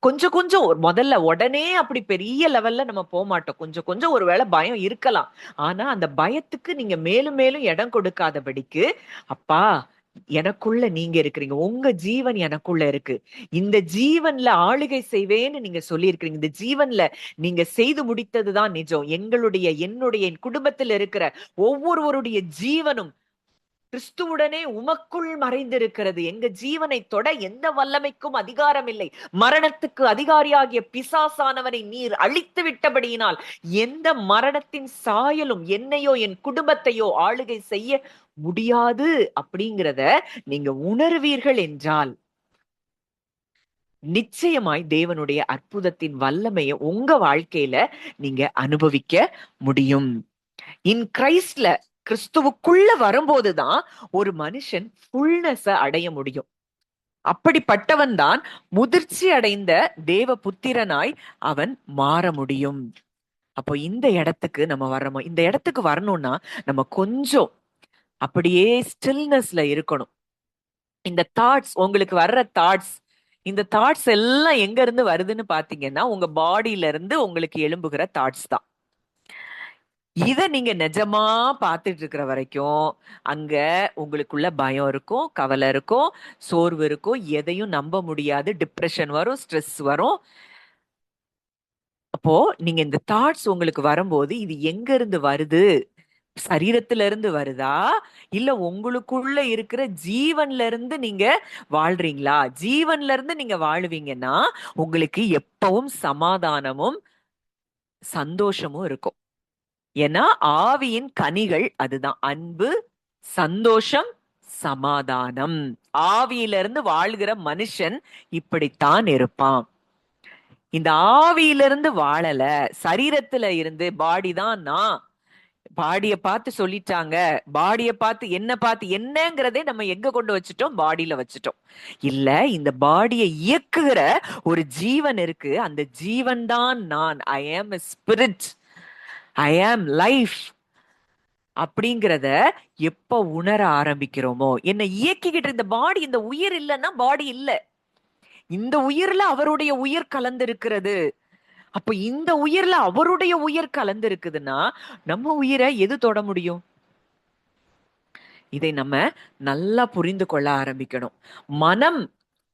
கொஞ்சம் கொஞ்சம் முதல்ல உடனே அப்படி பெரிய லெவல்ல நம்ம போக மாட்டோம். கொஞ்சம் கொஞ்சம் ஒருவேளை பயம் இருக்கலாம். ஆனா அந்த பயத்துக்கு நீங்க மேலும் மேலும் இடம் கொடுக்காதபடிக்கு, அப்பா எனக்குள்ள நீங்க இருக்கிறீங்க, உங்க ஜீவன் எனக்குள்ள இருக்கு, இந்த ஜீவன்ல ஆளுகை செய்வேன்னு நீங்க சொல்லியிருக்கிறீங்க, இந்த ஜீவன்ல நீங்க செய்து முடித்ததுதான் நிஜம். என்னுடைய என் குடும்பத்தில் இருக்கிற ஒவ்வொருவருடைய ஜீவனும் கிறிஸ்துவுடனே உமக்குள் மறைந்திருக்கிறது. எங்க ஜீவனை தொட எந்த வல்லமைக்கும் அதிகாரம் இல்லை. மரணத்துக்கு அதிகாரியாகிய பிசாசானவனை நீர் அழித்து விட்டபடியினால் எந்த மரணத்தின் சாயலும் என்னையோ என் குடும்பத்தையோ ஆளுகை செய்ய முடியாது அப்படிங்கிறத நீங்க உணர்வீர்கள் என்றால், நிச்சயமாய் தேவனுடைய அற்புதத்தின் வல்லமையை உங்க வாழ்க்கையில நீங்க அனுபவிக்க முடியும். இன் கிரைஸ்ட்ல, கிறிஸ்துவுக்குள்ள வரும்போதுதான் ஒரு மனுஷன் ஃபுல்னஸ அடைய முடியும். அப்படிப்பட்டவன் தான் முதிர்ச்சி அடைந்த தேவ புத்திரனாய் அவன் மாற முடியும். அப்போ இந்த இடத்துக்கு நம்ம வரணும். இந்த இடத்துக்கு வரணும்னா நம்ம கொஞ்சம் அப்படியே ஸ்டில்னஸ்ல இருக்கணும். இந்த தாட்ஸ், உங்களுக்கு வர்ற தாட்ஸ், இந்த தாட்ஸ் எல்லாம் எங்க இருந்து வருதுன்னு பாத்தீங்கன்னா உங்க பாடியில இருந்து உங்களுக்கு எழும்புகிற தாட்ஸ் தான். இத நீங்க நிஜமா பார்த்துட்டு இருக்கிற வரைக்கும் அங்க உங்களுக்குள்ள பயம் இருக்கும், கவலை இருக்கும், சோர்வு இருக்கும், எதையும் நம்ப முடியாது, டிப்ரெஷன் வரும், ஸ்ட்ரெஸ் வரும். அப்போ நீங்க இந்த தாட்ஸ் உங்களுக்கு வரும்போது இது எங்க இருந்து வருது? சரீரத்துல இருந்து வருதா, இல்ல உங்களுக்குள்ள இருக்கிற ஜீவன்ல இருந்து நீங்க வாழ்றீங்களா? ஜீவன்ல இருந்து நீங்க வாழுவீங்கன்னா உங்களுக்கு எப்பவும் சமாதானமும் சந்தோஷமும் இருக்கும். ஏன்னா ஆவியின் கனிகள் அதுதான்: அன்பு, சந்தோஷம், சமாதானம். ஆவியிலிருந்து வாழ்கிற மனுஷன் இப்படித்தான் இருப்பான். இந்த ஆவியிலிருந்து வாழல, சரீரத்துல இருந்து பாடி தான் நான், பாடிய பார்த்து சொல்லிட்டாங்க, பாடிய பார்த்து என்னங்கிறதே நம்ம எங்க கொண்டு வச்சுட்டோம்? பாடியில வச்சுட்டோம். இல்ல, இந்த பாடியை இயக்குகிற ஒரு ஜீவன் இருக்கு, அந்த ஜீவன் தான் நான். ஐ ஆம் a spirit, ஐ ஆம் லைஃப் அப்படிங்கிறத எப்ப உணர ஆரம்பிக்கிறோமோ, என்னை இயக்கிக்கிட்டு இந்த பாடி, இந்த உயிர் இல்லைன்னா பாடி இல்ல, இந்த உயிர்ல அவருடைய உயிர் கலந்து இருக்கிறது. அப்ப இந்த உயிர்ல அவருடைய உயிர் கலந்து இருக்குதுன்னா நம்ம உயிரை எது தொட முடியும்? இதை நம்ம நல்லா புரிந்து கொள்ள ஆரம்பிக்கணும். மனம்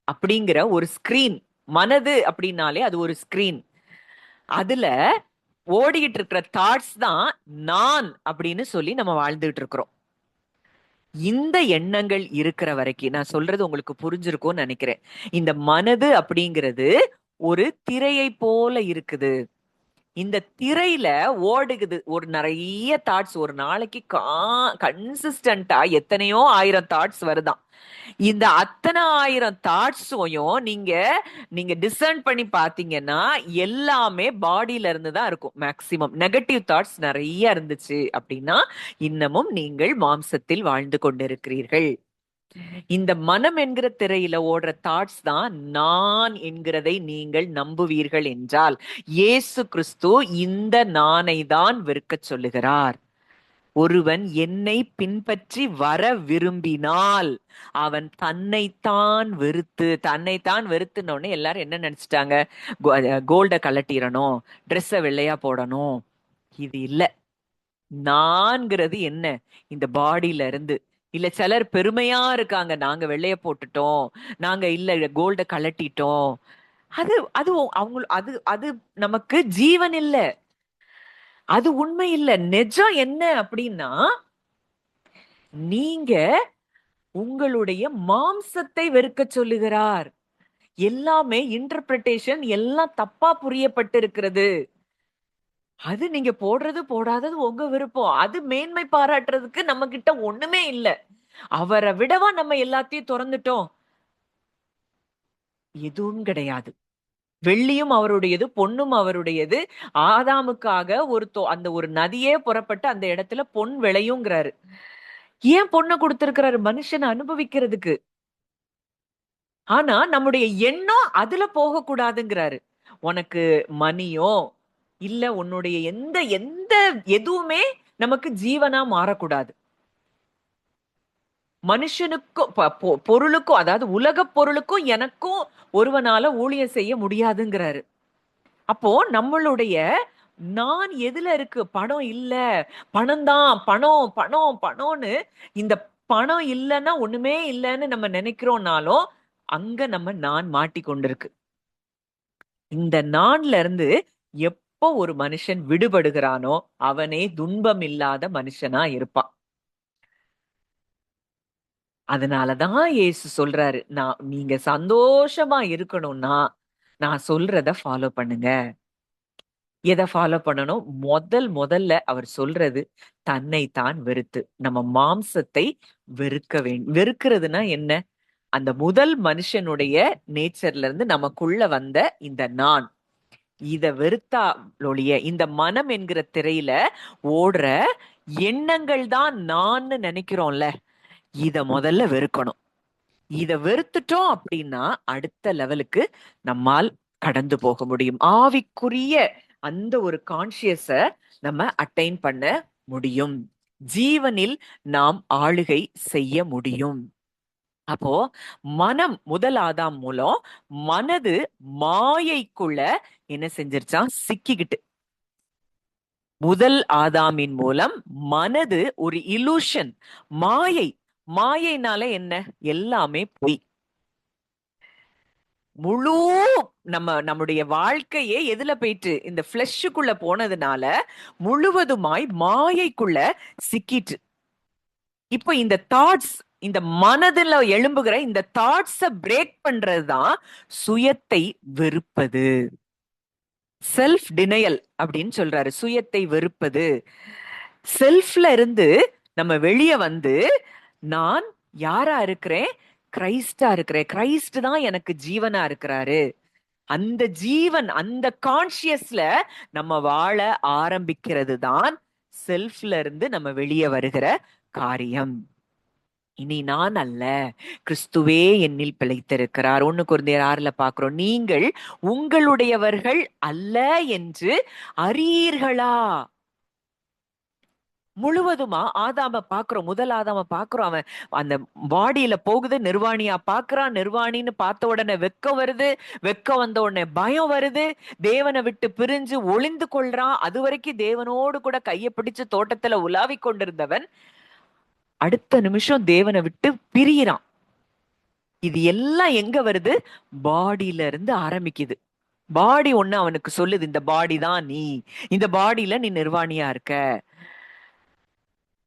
அப்படிங்கிற ஒரு ஸ்கிரீன், மனது அப்படின்னாலே அது ஒரு ஸ்கிரீன். அதுல ஓடிக்கிட்டு இருக்கிற தாட்ஸ் தான் நான் அப்படின்னு சொல்லி நம்ம வாழ்ந்துட்டு இருக்கிறோம். இந்த எண்ணங்கள் இருக்கிற வரைக்கும், நான் சொல்றது உங்களுக்கு புரிஞ்சிருக்கும்னு நினைக்கிறேன். இந்த மனது அப்படிங்கிறது ஒரு திரையை போல இருக்குது. இந்த திரையில ஓடுகுது ஒரு நிறைய தாட்ஸ். ஒரு நாளைக்கு கன்சிஸ்டன்டா எத்தனையோ ஆயிரம் தாட்ஸ் வருதாம். இந்த அத்தனை ஆயிரம் தாட்ஸையும் நீங்க நீங்க டிசர்ன் பண்ணி பாத்தீங்கன்னா எல்லாமே பாடியில இருந்து தான் இருக்கும். மேக்சிமம் நெகட்டிவ் தாட்ஸ் நிறைய இருந்துச்சு அப்படின்னா இன்னமும் நீங்கள் மாம்சத்தில் வாழ்ந்து கொண்டிருக்கிறீர்கள். இந்த மனம் என்கிற திரையில ஓடுற தாட்ஸ் தான் நான் என்கிறதை நீங்கள் நம்புவீர்கள் என்றால், இயேசு கிறிஸ்து இந்த நானை தான் வெறுக்க சொல்லுகிறார். ஒருவன் என்னை பின்பற்றி வர விரும்பினால் அவன் தன்னைத்தான் வெறுத்துனோடனே எல்லாரும் என்ன நினைச்சிட்டாங்க? கோல்ட கலட்டிடணும், ட்ரெஸ்ஸ வெள்ளையா போடணும். இது இல்ல. நான்கிறது என்ன? இந்த பாடியில இருந்து இல்ல. சிலர் பெருமையா இருக்காங்க, நாங்க வெள்ளைய போட்டுட்டோம், நாங்க இல்ல கோல்ட கலட்டிட்டோம். அது அது அவங்க அது அது நமக்கு ஜீவன் இல்ல, அது உண்மை இல்ல. நிஜம் என்ன அப்படின்னா, நீங்க உங்களுடைய மாம்சத்தை வெறுக்க சொல்லுகிறார். எல்லாமே இன்டர்பிரேஷன், எல்லாம் தப்பா புரியப்பட்டிருக்கிறது. அது நீங்க போடுறது போடாதது உங்க விருப்பம். அது மேன்மை பாராட்டுறதுக்கு நம்ம கிட்ட ஒண்ணுமே இல்ல. அவரை விடவா நம்ம எல்லாத்தையும் துறந்துட்டோம்? எதுவும் கிடையாது. வெள்ளியும் அவருடையது, பொன்னும் அவருடையது. ஆதாமுக்காக அந்த ஒரு நதியே புறப்பட்டு அந்த இடத்துல பொன் விளையுங்கிறாரு. ஏன் பொண்ண கொடுத்திருக்கிறாரு? மனுஷனை அனுபவிக்கிறதுக்கு. ஆனா நம்முடைய எண்ணம் அதுல போக கூடாதுங்கிறாரு. உனக்கு மணியோ இல்ல உன்னுடைய எந்த எந்த எதுவுமே நமக்கு ஜீவனா மாறக்கூடாது. மனுஷனுக்கும் பொருளுக்கும், அதாவது உலக பொருளுக்கும் எனக்கும் ஒருவனால ஊழியம் செய்ய முடியாதுங்கிறாரு. அப்போ நம்மளுடைய நான் எதுல இருக்கு? பணம் இல்ல, பணம் தான், பணம் பணம் பணம்னு இந்த பணம் இல்லைன்னா ஒண்ணுமே இல்லைன்னு நம்ம நினைக்கிறோம்னாலும் அங்க நம்ம நான் மாட்டிக்கொண்டிருக்கு. இந்த நான்ல இருந்து எப்போ ஒரு மனுஷன் விடுபடுகிறானோ அவனே துன்பம் இல்லாத மனுஷனா இருப்பான். அதனாலதான் இயேசு சொல்றாரு, நீங்க சந்தோஷமா இருக்கணும்னா நான் சொல்றத ஃபாலோ பண்ணுங்க. எதை ஃபாலோ பண்ணணும்? முதல்ல அவர் சொல்றது தன்னைத்தான் வெறுத்து, நம்ம மாம்சத்தை வெறுக்கிறதுனா என்ன? அந்த முதல் மனுஷனுடைய நேச்சர்ல இருந்து நமக்குள்ள வந்த இந்த நான், இத வெறுத்தா ஒழிய இந்த மனம் என்கிற திரையில ஓடுற எண்ணங்கள் தான் நான் நினைக்கிறோம்ல, இத முதல்ல வெறுக்கணும். இத வெறுத்துட்டோம் அப்படின்னா அடுத்த லெவலுக்கு நம்மால் கடந்து போக முடியும். ஆவிக்குரிய அந்த ஒரு கான்சியஸ நம்ம அட்டைன் பண்ண முடியும். ஜீவனில் நாம் ஆளுகை செய்ய முடியும். அப்போ மனம் முதல் ஆதாம் மூலம் மனது மாயைக்குள்ள என்ன செஞ்சிருச்சான்? சிக்கிக்கிட்டு. முதல் ஆதாமின் மூலம் மனது ஒரு இலூஷன், மாயை. மாயைனால என்ன? எல்லாமே பொய். முழு நம்முடைய வாழ்க்கையே எதுல போயிட்டு இந்த பிளஷுக்குள்ள போனதுனால முழுவதுமாய் மாயைக்குள்ள சிக்கிட்டு. இப்போ இந்த தாட்ஸ், இந்த மனதுல எழும்புகிற இந்த தாட்ஸ பிரேக் பண்றதுதான் சுயத்தை வெறுப்பது. செல்ஃப் டினையல் அப்படின்னு சொல்றாரு. சுயத்தை வெறுப்பது. செல்ஃப்ல இருந்து நம்ம வெளியே வந்து நான் யாரா இருக்கிறேன்? கிரைஸ்டா இருக்கிறேன். கிரைஸ்ட் தான் எனக்கு ஜீவனா இருக்கிறாரு. அந்த ஜீவன், அந்த கான்சியஸ்ல நம்ம வாழ ஆரம்பிக்கிறது தான் செல்ஃப்ல இருந்து நம்ம வெளியே வருகிற காரியம். இனி நான் அல்ல, கிறிஸ்துவே என்னில் பிழைத்திருக்கிறார். 1 கொரிந்தியர் 6ல பாக்குறோம். நீங்கள் உங்களுடையவர்கள் அல்ல என்று அறியீர்களா? முழுவதுமா ஆதாம பாக்குறோம். முதல் ஆதாம பாக்குறோம். அவன் அந்த பாடியில போகுது, நிர்வாணியா பாக்குறான். நிர்வாணின்னு பார்த்த உடனே வெக்கம் வருது. வெக்கம் வந்த உடனே பயம் வருது. தேவனை விட்டு பிரிஞ்சு ஒளிந்து கொள்றான். அது வரைக்கும் தேவனோடு கூட கையை பிடிச்சு தோட்டத்துல உலாவிக் கொண்டிருந்தவன் அடுத்த நிமிஷம் தேவனை விட்டு பிரியறான். இது எல்லாம் எங்க வருது? பாடியில இருந்து ஆரம்பிக்குது. பாடி ஒண்ணு அவனுக்கு சொல்லுது, இந்த பாடி தான் நீ, இந்த பாடியில நீ நிர்வாணியா இருக்க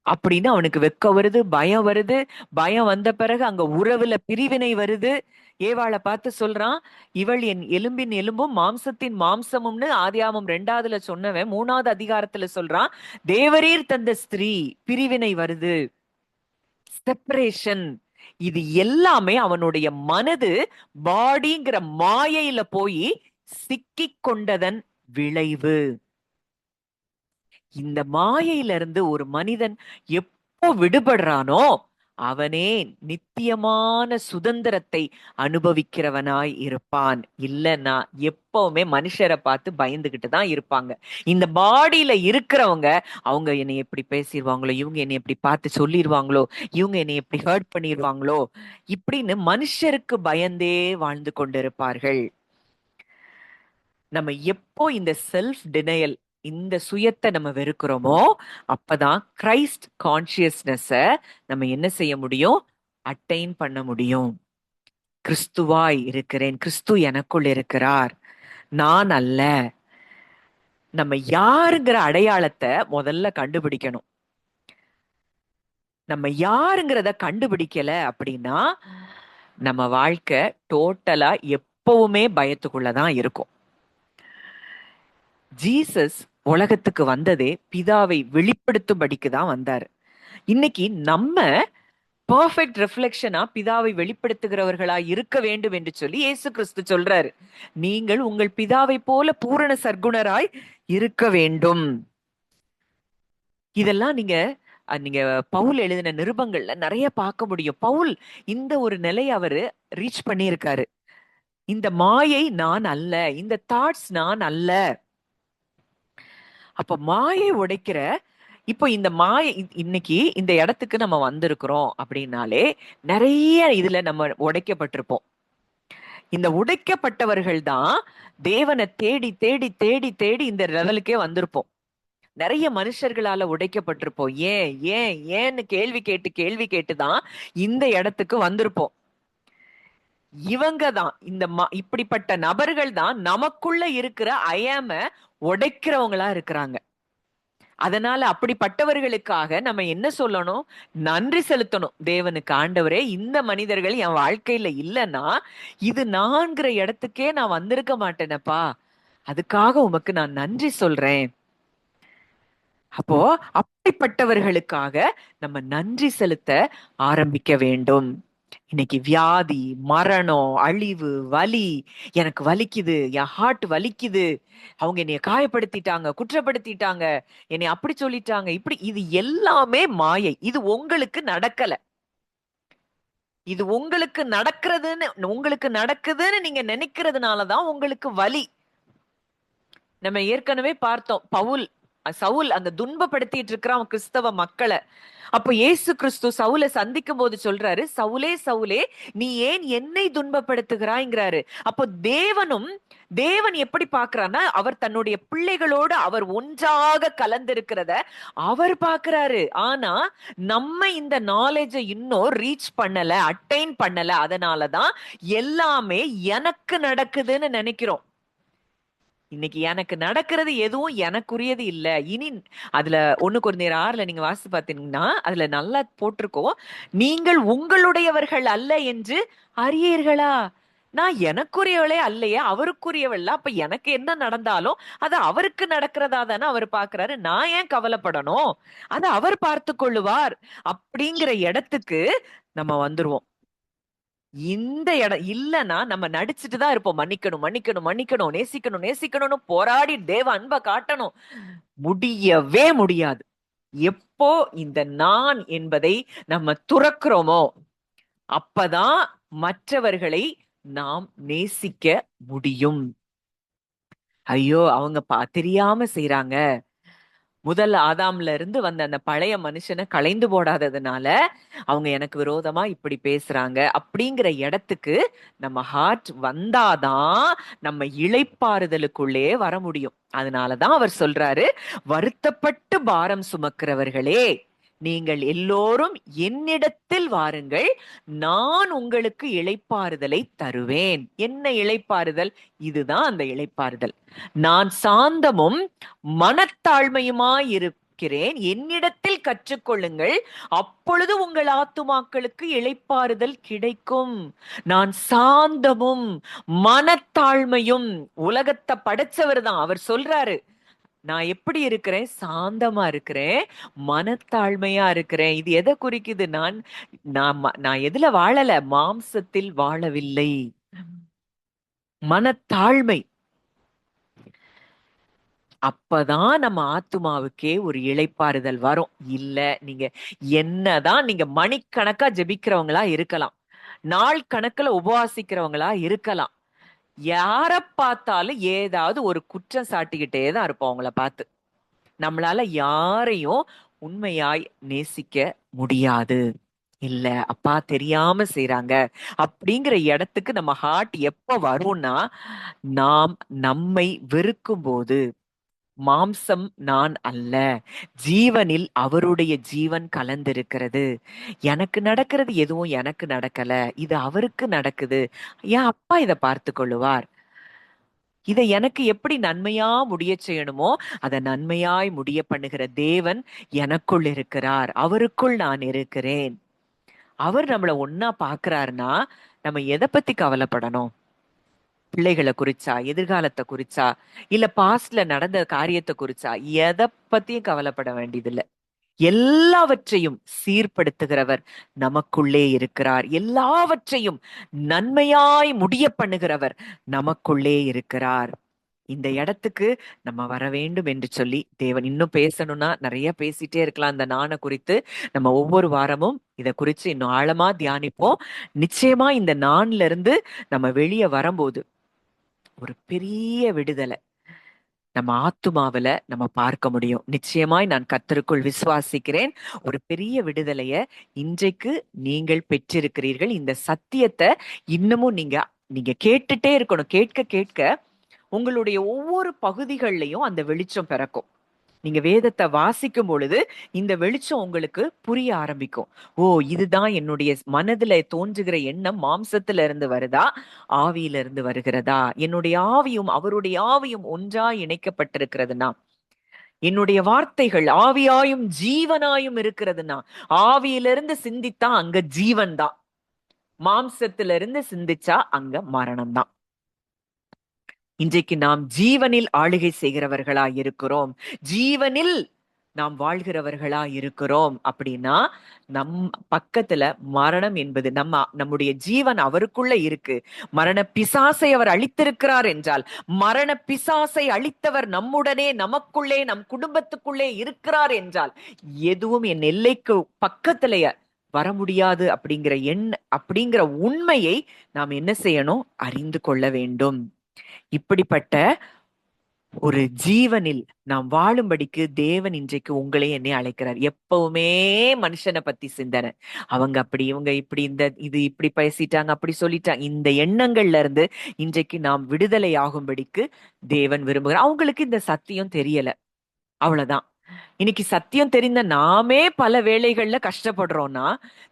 அப்படின்னு. அவனுக்கு வெக்கம் வருது, பயம் வருது. பயம் வந்த பிறகு அங்க உறவுல பிரிவினை வருது. ஏவாளை பார்த்து சொல்றான், இவள் என் எலும்பின் எலும்பும் மாம்சத்தின் மாம்சமும்னு ஆதியாகமம் 2வதுல சொன்னவன் 3வது அதிகாரத்துல சொல்றான். தேவரீர் தந்த ஸ்திரீ. பிரிவினை வருது, செப்பரேஷன். இது எல்லாமே அவனுடைய மனது பாடிங்கிற மாயையில போய் சிக்கிக் கொண்டதன் விளைவு. இந்த மாயையில இருந்து ஒரு மனிதன் எப்போ விடுபடுறானோ அவனே நித்தியமான சுதந்திரத்தை அனுபவிக்கிறவனாய் இருப்பான். இல்லைன்னா எப்பவுமே மனுஷரை பார்த்து பயந்துகிட்டு தான் இருப்பாங்க. இந்த பாடியில இருக்கிறவங்க, அவங்க என்னை எப்படி பேசிடுவாங்களோ, இவங்க என்னை எப்படி பார்த்து சொல்லிடுவாங்களோ, இவங்க என்னை எப்படி ஹர்ட் பண்ணிடுவாங்களோ, இப்படின்னு மனுஷருக்கு பயந்தே வாழ்ந்து கொண்டிருப்பார்கள். நம்ம எப்போ இந்த செல்ஃப் டினையல், இந்த சுயத்தை நம்ம வெறுக்கிறோமோ அப்பதான் கிரைஸ்ட் கான்சியஸ்னஸ நம்ம என்ன செய்ய முடியும்? அட்டைன் பண்ண முடியும். கிறிஸ்துவாய் இருக்கிறேன், கிறிஸ்து எனக்குள் இருக்கிறார், நான் அல்ல. நம்ம யாருங்கிற அடையாளத்தை முதல்ல கண்டுபிடிக்கணும். நம்ம யாருங்கிறத கண்டுபிடிக்கல அப்படின்னா நம்ம வாழ்க்கை டோட்டலா எப்பவுமே பயத்துக்குள்ளதான் இருக்கும். ஜீசஸ் உலகத்துக்கு வந்ததே பிதாவை வெளிப்படுத்தும்படிக்கு தான் வந்தாரு. இன்னைக்கு நம்ம பர்ஃபெக்ட் ரிஃப்ளெக்ஷனா பிதாவை வெளிப்படுத்துகிறவர்களா இருக்க வேண்டும் என்று சொல்லி இயேசு கிறிஸ்து சொல்றாரு. நீங்கள் உங்கள் பிதாவை போல பூரண சர்க்குணராய் இருக்க வேண்டும். இதெல்லாம் நீங்க பவுல் எழுதின நிருபங்கள்ல நிறைய பார்க்க முடியும். பவுல் இந்த ஒரு நிலையை அவரு ரீச் பண்ணியிருக்காரு. இந்த மாயை நான் அல்ல, இந்த தாட்ஸ் நான் அல்ல. அப்ப மாயை உடைக்கிற, இப்போ இந்த மாயை இன்னைக்கு இந்த இடத்துக்கு நம்ம வந்திருக்கிறோம் அப்படின்னாலே நிறைய இதுல நம்ம உடைக்கப்பட்டிருப்போம். இந்த உடைக்கப்பட்டவர்கள் தான் தேவனை தேடி தேடி தேடி தேடி இந்த லெவலுக்கே வந்திருப்போம். நிறைய மனுஷர்களால உடைக்கப்பட்டிருப்போம். ஏன் ஏன் ஏன்னு கேள்வி கேட்டு கேள்வி கேட்டுதான் இந்த இடத்துக்கு வந்திருப்போம். இவங்க தான் இப்படிப்பட்ட நபர்கள் தான் நமக்குள்ள இருக்கிற அயாம உடைக்கிறவங்களா இருக்கிறாங்க. அதனால அப்படிப்பட்டவர்களுக்காக நம்ம என்ன சொல்லணும்? நன்றி செலுத்தணும் தேவனுக்கு. ஆண்டவரே, இந்த மனிதர்கள் என் வாழ்க்கையில இல்லைன்னா இது நான்கிற இடத்துக்கே நான் வந்திருக்க மாட்டேனப்பா, அதுக்காக உமக்கு நான் நன்றி சொல்றேன். அப்போ அப்படிப்பட்டவர்களுக்காக நம்ம நன்றி செலுத்த ஆரம்பிக்க வேண்டும். இன்னைக்கு வியாதி, மரணம், அழிவு, வலி, எனக்கு வலிக்குது, என் ஹார்ட் வலிக்குது, அவங்க என்னைய காயப்படுத்திட்டாங்க, குற்றப்படுத்திட்டாங்க, என்னை அப்படி சொல்லிட்டாங்க, இப்படி, இது எல்லாமே மாயை. இது உங்களுக்கு நடக்கல. இது உங்களுக்கு நடக்குதுன்னு நீங்க நினைக்கிறதுனாலதான் உங்களுக்கு வலி. நம்ம ஏற்கனவே பார்த்தோம், சவுல் அந்த துன்பப்படுத்திட்டு இருக்கிறான் கிறிஸ்தவ மக்களை. அப்ப இயேசு கிறிஸ்து சவுலை சந்திக்கும் போது சொல்றாரு, சவுலே சவுலே, நீ ஏன் என்னை துன்பப்படுத்துகிறாய்ங்கிறாரு. அப்போ தேவன் எப்படி பாக்குறான்னா, அவர் தன்னுடைய பிள்ளைகளோடு அவர் ஒன்றாக கலந்திருக்கிறத அவர் பாக்குறாரு. ஆனா நம்ம இந்த நாலேஜை இன்னும் ரீச் பண்ணல, அட்டைன் பண்ணல. அதனாலதான் எல்லாமே எனக்கு நடக்குதுன்னு நினைக்கிறோம். இன்னைக்கு எனக்கு நடக்கிறது எதுவும் எனக்குரியது இல்ல. இனி அதுல 1 கொரிந்தியர் 6 நீங்க வாசித்து பார்த்தீங்கன்னா அதுல நல்லா போட்டிருக்கோம், நீங்கள் உங்களுடையவர்கள் அல்ல என்று அறியீர்களா. நான் எனக்குரியவளே அல்லையே, அவருக்குரியவள். அப்ப எனக்கு என்ன நடந்தாலும் அது அவருக்கு நடக்கிறதா தானே அவர் பாக்குறாரு. நான் ஏன் கவலைப்படணும்? அதை அவர் பார்த்து கொள்ளுவார். அப்படிங்கிற இடத்துக்கு நம்ம வந்துருவோம். இந்த இடம் இல்லைன்னா நம்ம நடிச்சுட்டு தான் இருப்போம். மன்னிக்கணும் மன்னிக்கணும் மன்னிக்கணும், நேசிக்கணும் நேசிக்கணும்னு போராடி தேவ அன்பை காட்டணும். முடியவே முடியாது. எப்போ இந்த நான் என்பதை நம்ம துறக்கிறோமோ அப்பதான் மற்றவர்களை நாம் நேசிக்க முடியும். ஐயோ, அவங்க தெரியாம செய்யறாங்க. முதல் ஆதாம்ல இருந்து வந்த அந்த பழைய மனுஷனை களைந்து போடாததுனால அவங்க எனக்கு விரோதமா இப்படி பேசுறாங்க அப்படிங்கிற இடத்துக்கு நம்ம ஹார்ட் வந்தாதான் நம்ம இளைப்பாறுதலுக்குள்ளே வர முடியும். அதனாலதான் அவர் சொல்றாரு, வருத்தப்பட்டு பாரம் சுமக்கிறவர்களே, நீங்கள் எல்லோரும் என்னிடத்தில் வாருங்கள், நான் உங்களுக்கு இளைப்பாறுதலை தருவேன். என்ன இளைப்பாறுதல்? இதுதான் அந்த இளைப்பாறுதல். நான் சாந்தமும் மனத்தாழ்மையுமாய் இருக்கிறேன், என்னிடத்தில் கற்றுக்கொள்ளுங்கள், அப்பொழுது உங்கள் ஆத்துமாக்களுக்கு இளைப்பாறுதல் கிடைக்கும். நான் சாந்தமும் மனத்தாழ்மையும், உலகத்தை படைச்சவர் தான் அவர் சொல்றாரு. நான் எப்படி இருக்கிறேன்? சாந்தமா இருக்கிறேன், மனத்தாழ்மையா இருக்கிறேன். இது எதை குறிக்குது? நான் எதுல வாழல? மாம்சத்தில் வாழவில்லை. மனத்தாழ்மை. அப்பதான் நம்ம ஆத்துமாவுக்கே ஒரு இளைப்பாறுதல் வரும். இல்ல, நீங்க என்னதான் நீங்க மணிக்கணக்கா ஜெபிக்கிறவங்களா இருக்கலாம், நாள் கணக்குல உபவாசிக்கிறவங்களா இருக்கலாம், யார பார்த்தாலும் ஏதாவது ஒரு குற்றம் சாட்டிக்கிட்டே தான் இருப்போம் அவங்கள பார்த்து. நம்மளால யாரையும் உண்மையாய் நேசிக்க முடியாது. இல்ல அப்பா, தெரியாம செய்யறாங்க அப்படிங்கிற இடத்துக்கு நம்ம ஹார்ட் எப்ப வரும்னா, நாம் நம்மை வெறுக்கும் போது, மாம்சம் நான் அல்ல, ஜீவனில் அவருடைய ஜீவன் கலந்திருக்கிறது. எனக்கு நடக்கிறது எதுவும் எனக்கு நடக்கல, இது அவருக்கு நடக்குது. என் அப்பா இதை பார்த்து கொள்ளுவார். இதை எனக்கு எப்படி நன்மையா முடிய செய்யணுமோ அதை நன்மையாய் முடிய பண்ணுகிற தேவன் எனக்குள் இருக்கிறார், அவருக்குள் நான் இருக்கிறேன். அவர் நம்மள ஒன்னா பாக்குறாருன்னா நம்ம எதை பத்தி கவலைப்படணும்? பிள்ளைகளை குறிச்சா, எதிர்காலத்தை குறிச்சா, இல்ல பாஸ்ட்ல நடந்த காரியத்தை குறிச்சா? எதை பத்தியும் கவலைப்பட வேண்டியதில்லை. எல்லாவற்றையும் சீர்படுத்துகிறவர் நமக்குள்ளே இருக்கிறார். எல்லாவற்றையும் நன்மையாய் முடிய பண்ணுகிறவர் நமக்குள்ளே இருக்கிறார். இந்த இடத்துக்கு நம்ம வர வேண்டும் என்று சொல்லி தேவன், இன்னும் பேசணும்னா நிறைய பேசிட்டே இருக்கலாம் அந்த நாண குறித்து. நம்ம ஒவ்வொரு வாரமும் இதை குறித்து இன்னும் ஆழமா தியானிப்போம். நிச்சயமா இந்த நான்ல இருந்து நம்ம வெளியே வரும்போது ஒரு பெரிய விடுதலை நம்ம ஆத்துமாவில நம்ம பார்க்க முடியும். நிச்சயமாய் நான் கர்த்தருக்குள் விசுவாசிக்கிறேன். ஒரு பெரிய விடுதலைய இன்றைக்கு நீங்கள் பெற்றிருக்கிறீர்கள். இந்த சத்தியத்தை இன்னமும் நீங்க நீங்க கேட்டுட்டே இருக்கணும். கேட்க கேட்க உங்களுடைய ஒவ்வொரு பகுதிகள்லையும் அந்த வெளிச்சம் பிறக்கும். நீங்க வேதத்தை வாசிக்கும் பொழுது இந்த வெளிச்சம் உங்களுக்கு புரிய ஆரம்பிக்கும். ஓ, இதுதான் என்னுடைய மனதுல தோன்றுகிற எண்ணம் மாம்சத்துல இருந்து வருதா, ஆவியில இருந்து வருகிறதா? என்னுடைய ஆவியும் அவருடைய ஆவியும் ஒன்றா இணைக்கப்பட்டிருக்கிறதுனா, என்னுடைய வார்த்தைகள் ஆவியாயும் ஜீவனாயும் இருக்கிறதுனா, ஆவியிலிருந்து சிந்தித்தா அங்க ஜீவன் தான், மாம்சத்திலிருந்து சிந்திச்சா அங்க மரணம் தான். இன்றைக்கு நாம் ஜீவனில் ஆளுகை செய்கிறவர்களா இருக்கிறோம், ஜீவனில் நாம் வாழ்கிறவர்களா இருக்கிறோம். அப்படின்னா நம் பக்கத்துல மரணம் என்பது நம்முடைய ஜீவன் அவருக்குள்ள இருக்கு. மரண பிசாசை அவர் அழித்திருக்கிறார் என்றால், மரண பிசாசை அழித்தவர் நம்முடனே நமக்குள்ளே நம் குடும்பத்துக்குள்ளே இருக்கிறார் என்றால், எதுவும் என் எல்லைக்கு பக்கத்திலேயே வர முடியாது அப்படிங்கிற உண்மையை நாம் என்ன செய்யணும்? அறிந்து கொள்ள வேண்டும். இப்படிப்பட்ட ஒரு ஜீவனில் நாம் வாழும்படிக்கு தேவன் இன்றைக்கு உங்களே என்னை அழைக்கிறார். எப்பவுமே மனுஷனை பத்தி சிந்தனை, அவங்க அப்படி, இவங்க இப்படி, இது இப்படி பேசிட்டாங்க, அப்படி சொல்லிட்டாங்க, இந்த எண்ணங்கள்ல இருந்து இன்றைக்கு நாம் விடுதலை ஆகும்படிக்கு தேவன் விரும்புகிறார். அவங்களுக்கு இந்த சத்தியம் தெரியல, அவ்வளவுதான். இன்னைக்கு சத்தியம் தெரிந்த நாமே பல வேளைகள்ல கஷ்டப்படுறோம்னா,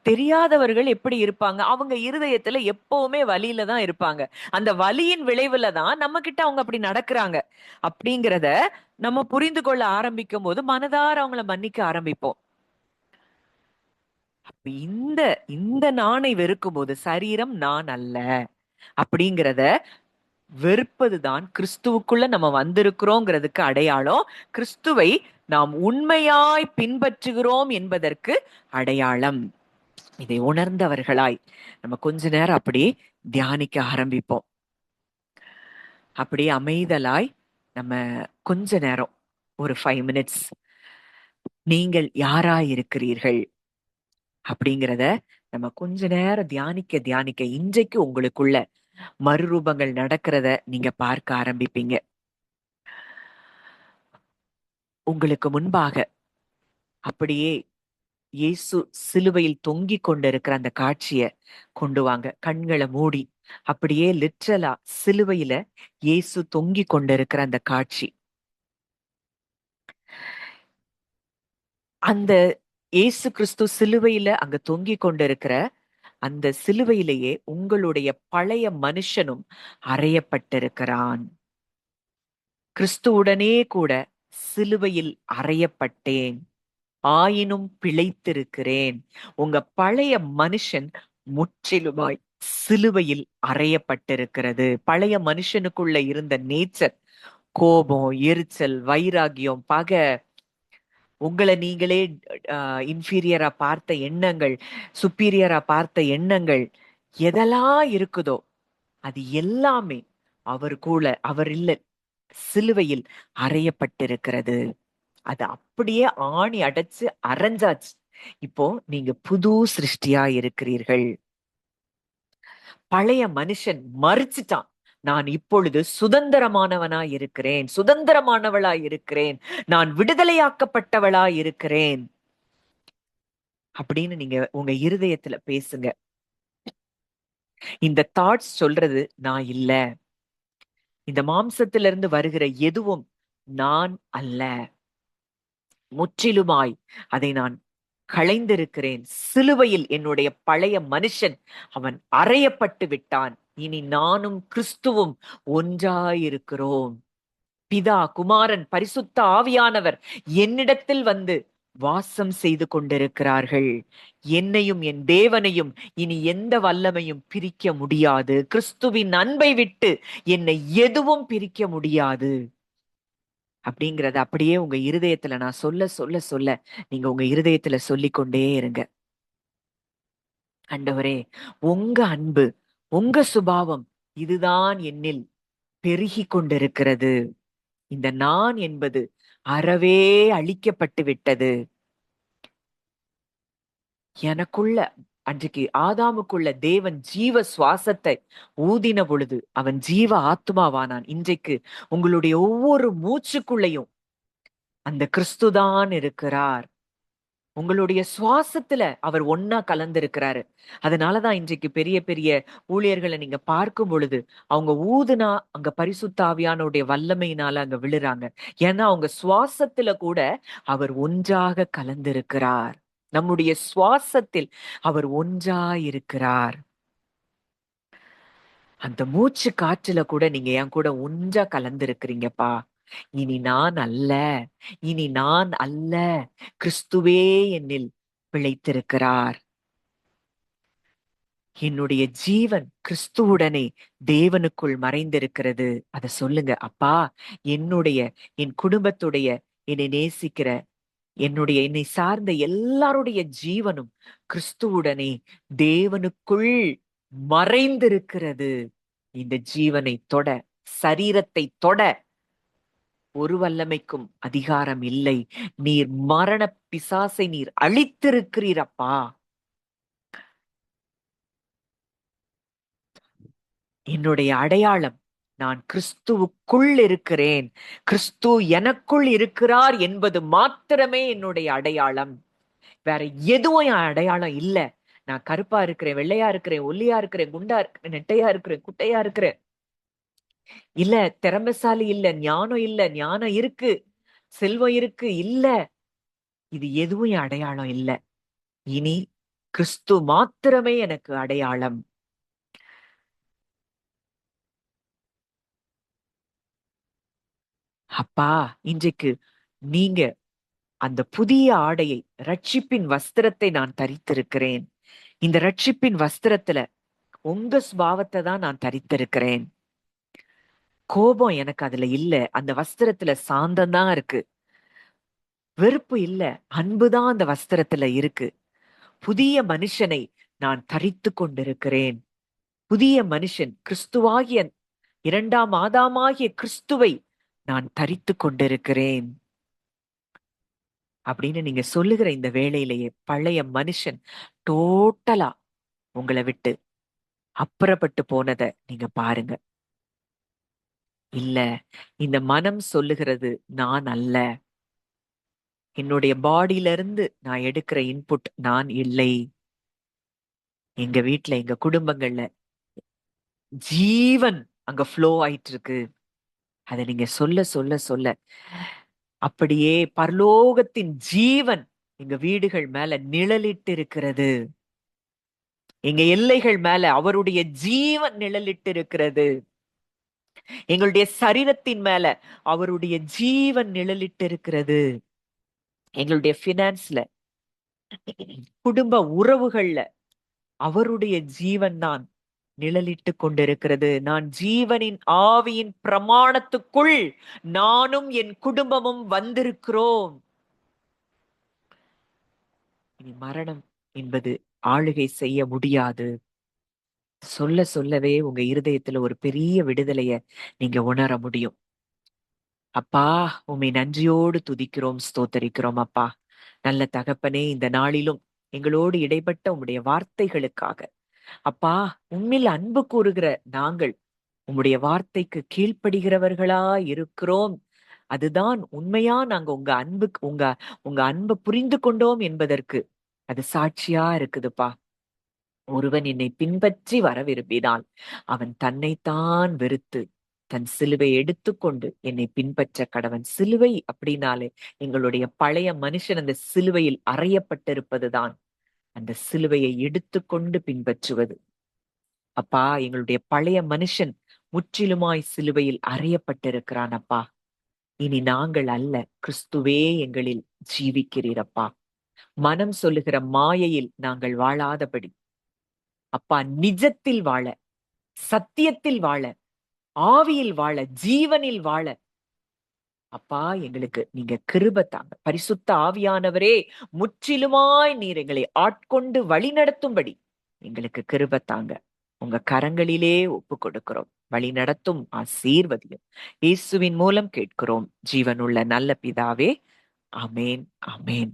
தெரியாதவர்கள் எப்படி இருப்பாங்க? அவங்க இருதயத்துல எப்பவுமே வலியில தான் இருப்பாங்க. அந்த வலியின் விளைவுல தான் நம்ம கிட்ட அவங்க அப்படி நடக்கிறாங்க அப்படிங்கிறத நம்ம புரிந்து கொள்ள ஆரம்பிக்கும் போது மனதார அவங்கள மன்னிக்க ஆரம்பிப்போம். அப்ப இந்த இந்த நானை வெறுக்கும் போது, சரீரம் நான் அல்ல அப்படிங்கிறத வெறுப்பதுதான் கிறிஸ்துவுக்குள்ள நம்ம வந்திருக்கிறோங்கிறதுக்கு அடையாளம். கிறிஸ்துவை நாம் உண்மையாய் பின்பற்றுகிறோம் என்பதற்கு அடையாளம். இதை உணர்ந்தவர்களாய் நம்ம கொஞ்ச நேரம் அப்படி தியானிக்க ஆரம்பிப்போம். அப்படியே அமைதலாய் நம்ம கொஞ்ச நேரம், ஒரு 5 மினிட்ஸ் நீங்கள் யாராய் இருக்கிறீர்கள் அப்படிங்கிறத நம்ம கொஞ்ச நேரம் தியானிக்க தியானிக்க இன்றைக்கு உங்களுக்குள்ள மறுரூபங்கள் நடக்கிறத நீங்க பார்க்க ஆரம்பிப்பீங்க. உங்களுக்கு முன்பாக அப்படியே இயேசு சிலுவையில் தொங்கிக் கொண்டிருக்கிற அந்த காட்சிய கொண்டு வாங்க. கண்களை மூடி அப்படியே லிட்ரலா சிலுவையில இயேசு தொங்கிக் கொண்டிருக்கிற அந்த காட்சி, அந்த இயேசு கிறிஸ்து சிலுவையில அங்க தொங்கிக் கொண்டிருக்கிற அந்த சிலுவையிலேயே உங்களுடைய பழைய மனுஷனும் அறையப்பட்டிருக்கிறான். கிறிஸ்துவுடனே கூட சிலுவையில் அறையப்பட்டேன், ஆயினும் பிழைத்திருக்கிறேன். உங்க பழைய மனுஷன் முற்றிலுமாய் சிலுவையில் அறையப்பட்டிருக்கிறது. பழைய மனுஷனுக்குள்ள இருந்த நேச்சர், கோபம், எரிச்சல், வைராகியம், பகை, உங்களை நீங்களே இன்ஃபீரியரா பார்த்த எண்ணங்கள், சுப்பீரியரா பார்த்த எண்ணங்கள், எதெல்லாம் இருக்குதோ அது எல்லாமே அவர் இல்ல சிலுவையில் அறையப்பட்டிருக்கிறது. அது அப்படியே ஆணி அடைச்சு அரைஞ்சாச்சு. இப்போ நீங்க புது சிருஷ்டியா இருக்கிறீர்கள். பழைய மனுஷன் மறிச்சிட்டான். நான் இப்பொழுது சுதந்திரமானவனா இருக்கிறேன், சுதந்திரமானவளா இருக்கிறேன், நான் விடுதலையாக்கப்பட்டவளா இருக்கிறேன் அப்படின்னு நீங்க உங்க இருதயத்துல பேசுங்க. இந்த தாட்ஸ் சொல்றது நான் இல்ல, இந்த மாம்சத்திலிருந்து வருகிற எதுவும் நான் அல்ல. முற்றிலுமாய் அதை நான் களைந்திருக்கிறேன். சிலுவையில் என்னுடைய பழைய மனுஷன் அவன் அறையப்பட்டு விட்டான். இனி நானும் கிறிஸ்துவும் ஒன்றாயிருக்கிறோம். பிதா, குமாரன், பரிசுத்த ஆவியானவர் என்னிடத்தில் வந்து வாசம் செய்து கொண்டிருக்கிறார்கள். என்னையும் என் தேவனையும் இனி எந்த வல்லமையும் பிரிக்க முடியாது. கிறிஸ்துவின் அன்பை விட்டு என்னை எதுவும் பிரிக்க முடியாது. அப்படிங்கறத அப்படியே உங்க இருதயத்துல நான் சொல்ல சொல்ல சொல்ல நீங்க உங்க இருதயத்துல சொல்லிக்கொண்டே இருங்க. ஆண்டவரே, உங்க அன்பு, உங்க சுபாவம் இதுதான் என்னில் பெருகி கொண்டிருக்கிறது. இந்த நான் என்பது அறவே அழிக்கப்பட்டு விட்டது. எனக்குள்ள அன்றைக்கு ஆதாமுக்குள்ள தேவன் ஜீவ சுவாசத்தை ஊதின பொழுது அவன் ஜீவ ஆத்மாவானான். இன்றைக்கு உங்களுடைய ஒவ்வொரு மூச்சுக்குள்ளையும் அந்த கிறிஸ்துதான் இருக்கிறார். உங்களுடைய சுவாசத்துல அவர் ஒன்னா கலந்திருக்கிறாரு. அதனாலதான் இன்றைக்கு பெரிய பெரிய ஊழியர்களை நீங்க பார்க்கும் பொழுது அவங்க ஊதுனா அங்க பரிசுத்த ஆவியானுடைய வல்லமையினால அங்க விழுறாங்க. ஏன்னா அவங்க சுவாசத்துல கூட அவர் ஒன்றாக கலந்திருக்கிறார். நம்முடைய சுவாசத்தில் அவர் ஒன்றாயிருக்கிறார். அந்த மூச்சு காற்றுல கூட நீங்க என் கூட ஒன்றா கலந்திருக்கிறீங்கப்பா. இனி நான் அல்ல, இனி நான் அல்ல, கிறிஸ்துவே என்னில் பிழைத்திருக்கிறார். என்னுடைய ஜீவன் கிறிஸ்துவுடனே தேவனுக்குள் மறைந்திருக்கிறது. அத சொல்லுங்க. அப்பா, என் குடும்பத்துடைய, என்னை நேசிக்கிற என்னை சார்ந்த எல்லாருடைய ஜீவனும் கிறிஸ்துவுடனே தேவனுக்குள் மறைந்திருக்கிறது. இந்த ஜீவனை தொட, சரீரத்தை தொட ஒரு வல்லமைக்கும் அதிகாரம் இல்லை. நீர் மரண பிசாசை நீர் அழித்திருக்கிறீரப்பா. என்னுடைய அடையாளம் நான் கிறிஸ்துவுக்குள் இருக்கிறேன். கிறிஸ்து எனக்குள் இருக்கிறார் என்பது மாத்திரமே என்னுடைய அடையாளம். வேற எதுவும் என் அடையாளம் இல்ல. நான் கருப்பா இருக்கிறேன், வெள்ளையா இருக்கிறேன், ஒல்லியா இருக்கிறேன், குண்டா இருக்கிறேன், நெட்டையா இருக்கிறேன், குட்டையா இருக்கிறேன், இல்ல திறமைசாலி இல்ல, ஞானம் இல்ல, ஞானம் இருக்கு, செல்வம் இருக்கு, இல்ல, இது எதுவும் என் அடையாளம் இல்ல. இனி கிறிஸ்து மாத்திரமே எனக்கு அடையாளம். அப்பா, இன்றைக்கு நீங்க அந்த புதிய ஆடையை, ரட்சிப்பின் வஸ்திரத்தை நான் தரித்திருக்கிறேன். இந்த ரட்சிப்பின் வஸ்திரத்துல உங்க சுபாவத்தை தான் நான் தரித்திருக்கிறேன். கோபம் எனக்கு அதுல இல்ல. அந்த வஸ்திரத்துல சாந்தம் தான் இருக்கு. வெறுப்பு இல்ல, அன்புதான் அந்த வஸ்திரத்துல இருக்கு. புதிய மனுஷனை நான் தரித்து கொண்டிருக்கிறேன். புதிய மனுஷன் கிறிஸ்துவாகிய இரண்டாம் ஆதாமாகிய கிறிஸ்துவை நான் தரித்து கொண்டிருக்கிறேன் அப்படின்னு நீங்க சொல்லுகிற இந்த வேளையிலேயே பழைய மனுஷன் டோட்டலா உங்களை விட்டு அப்புறப்பட்டு போனத நீங்க பாருங்க. இல்ல, இந்த மனம் சொல்லுகிறது நான் அல்ல. என்னுடைய பாடியில இருந்து நான் எடுக்கிற இன்புட் நான் இல்லை. எங்க வீட்டுல, எங்க குடும்பங்கள்ல ஜீவன் அங்க ஃப்ளோ ஆயிட்டு இருக்கு. அதை நீங்க சொல்ல சொல்ல சொல்ல அப்படியே பரலோகத்தின் ஜீவன் எங்க வீடுகள் மேல நிழலிட்டு இருக்கிறது. எங்க எல்லைகள் மேல அவருடைய ஜீவன் நிழலிட்டு இருக்கிறது. எங்களுடைய சரீரத்தின் மேல அவருடைய ஜீவன் நிழலிட்டு இருக்கிறது. எங்களுடைய பினான்ஸ்ல, குடும்ப உறவுகள்ல அவருடைய ஜீவன் தான் நிழலிட்டு கொண்டிருக்கிறது. நான் ஜீவனின் ஆவியின் பிரமாணத்துக்குள் நானும் என் குடும்பமும் வந்திருக்கிறோம். இனி மரணம் என்பது ஆளுகை செய்ய முடியாது. சொல்ல சொல்லவே உங்க இருதயத்துல ஒரு பெரிய விடுதலைய நீங்க உணர முடியும். அப்பா, உம்மை நன்றியோடு துதிக்கிறோம், ஸ்தோத்தரிக்கிறோம். அப்பா, நல்ல தகப்பனே, இந்த நாளிலும் எங்களோடு இடைப்பட்ட உம்முடைய வார்த்தைகளுக்காக அப்பா, உம்மில் அன்பு கூறுகிற நாங்கள் உம்முடைய வார்த்தைக்கு கீழ்ப்படுகிறவர்களா இருக்கிறோம். அதுதான் உண்மையா நாங்க உங்க உங்க அன்பை புரிந்து கொண்டோம் என்பதற்கு அது சாட்சியா இருக்குதுப்பா. ஒருவன் என்னை பின்பற்றி வர விரும்பினால் அவன் தன்னைத்தான் வெறுத்து தன் சிலுவை எடுத்துக்கொண்டு என்னை பின்பற்ற கடவன். சிலுவை அப்படின்னாலே எங்களுடைய பழைய மனுஷன் அந்த சிலுவையில் அறையப்பட்டிருப்பதுதான். அந்த சிலுவையை எடுத்துக்கொண்டு பின்பற்றுவது. அப்பா, எங்களுடைய பழைய மனுஷன் முற்றிலுமாய் சிலுவையில் அறையப்பட்டிருக்கிறான் அப்பா. இனி நாங்கள் அல்ல, கிறிஸ்துவே எங்களில் ஜீவிக்கிறீரப்பா. மனம் சொல்லுகிற மாயையில் நாங்கள் வாழாதபடி அப்பா, நிஜத்தில் வாழ, சத்தியத்தில் வாழ, ஆவியில் வாழ, ஜீவனில் வாழ அப்பா எங்களுக்கு நீங்க கிருபை தாங்க. பரிசுத்த ஆவியானவரே, முற்றிலுமாய் நீர் எங்களை ஆட்கொண்டு வழி நடத்தும்படி எங்களுக்கு கிருபை தாங்க. உங்க கரங்களிலே ஒப்பு கொடுக்கிறோம். வழி நடத்தும், ஆசீர்வதியும். இயேசுவின் மூலம் கேட்கிறோம் ஜீவனுள்ள நல்ல பிதாவே. ஆமேன், ஆமேன்.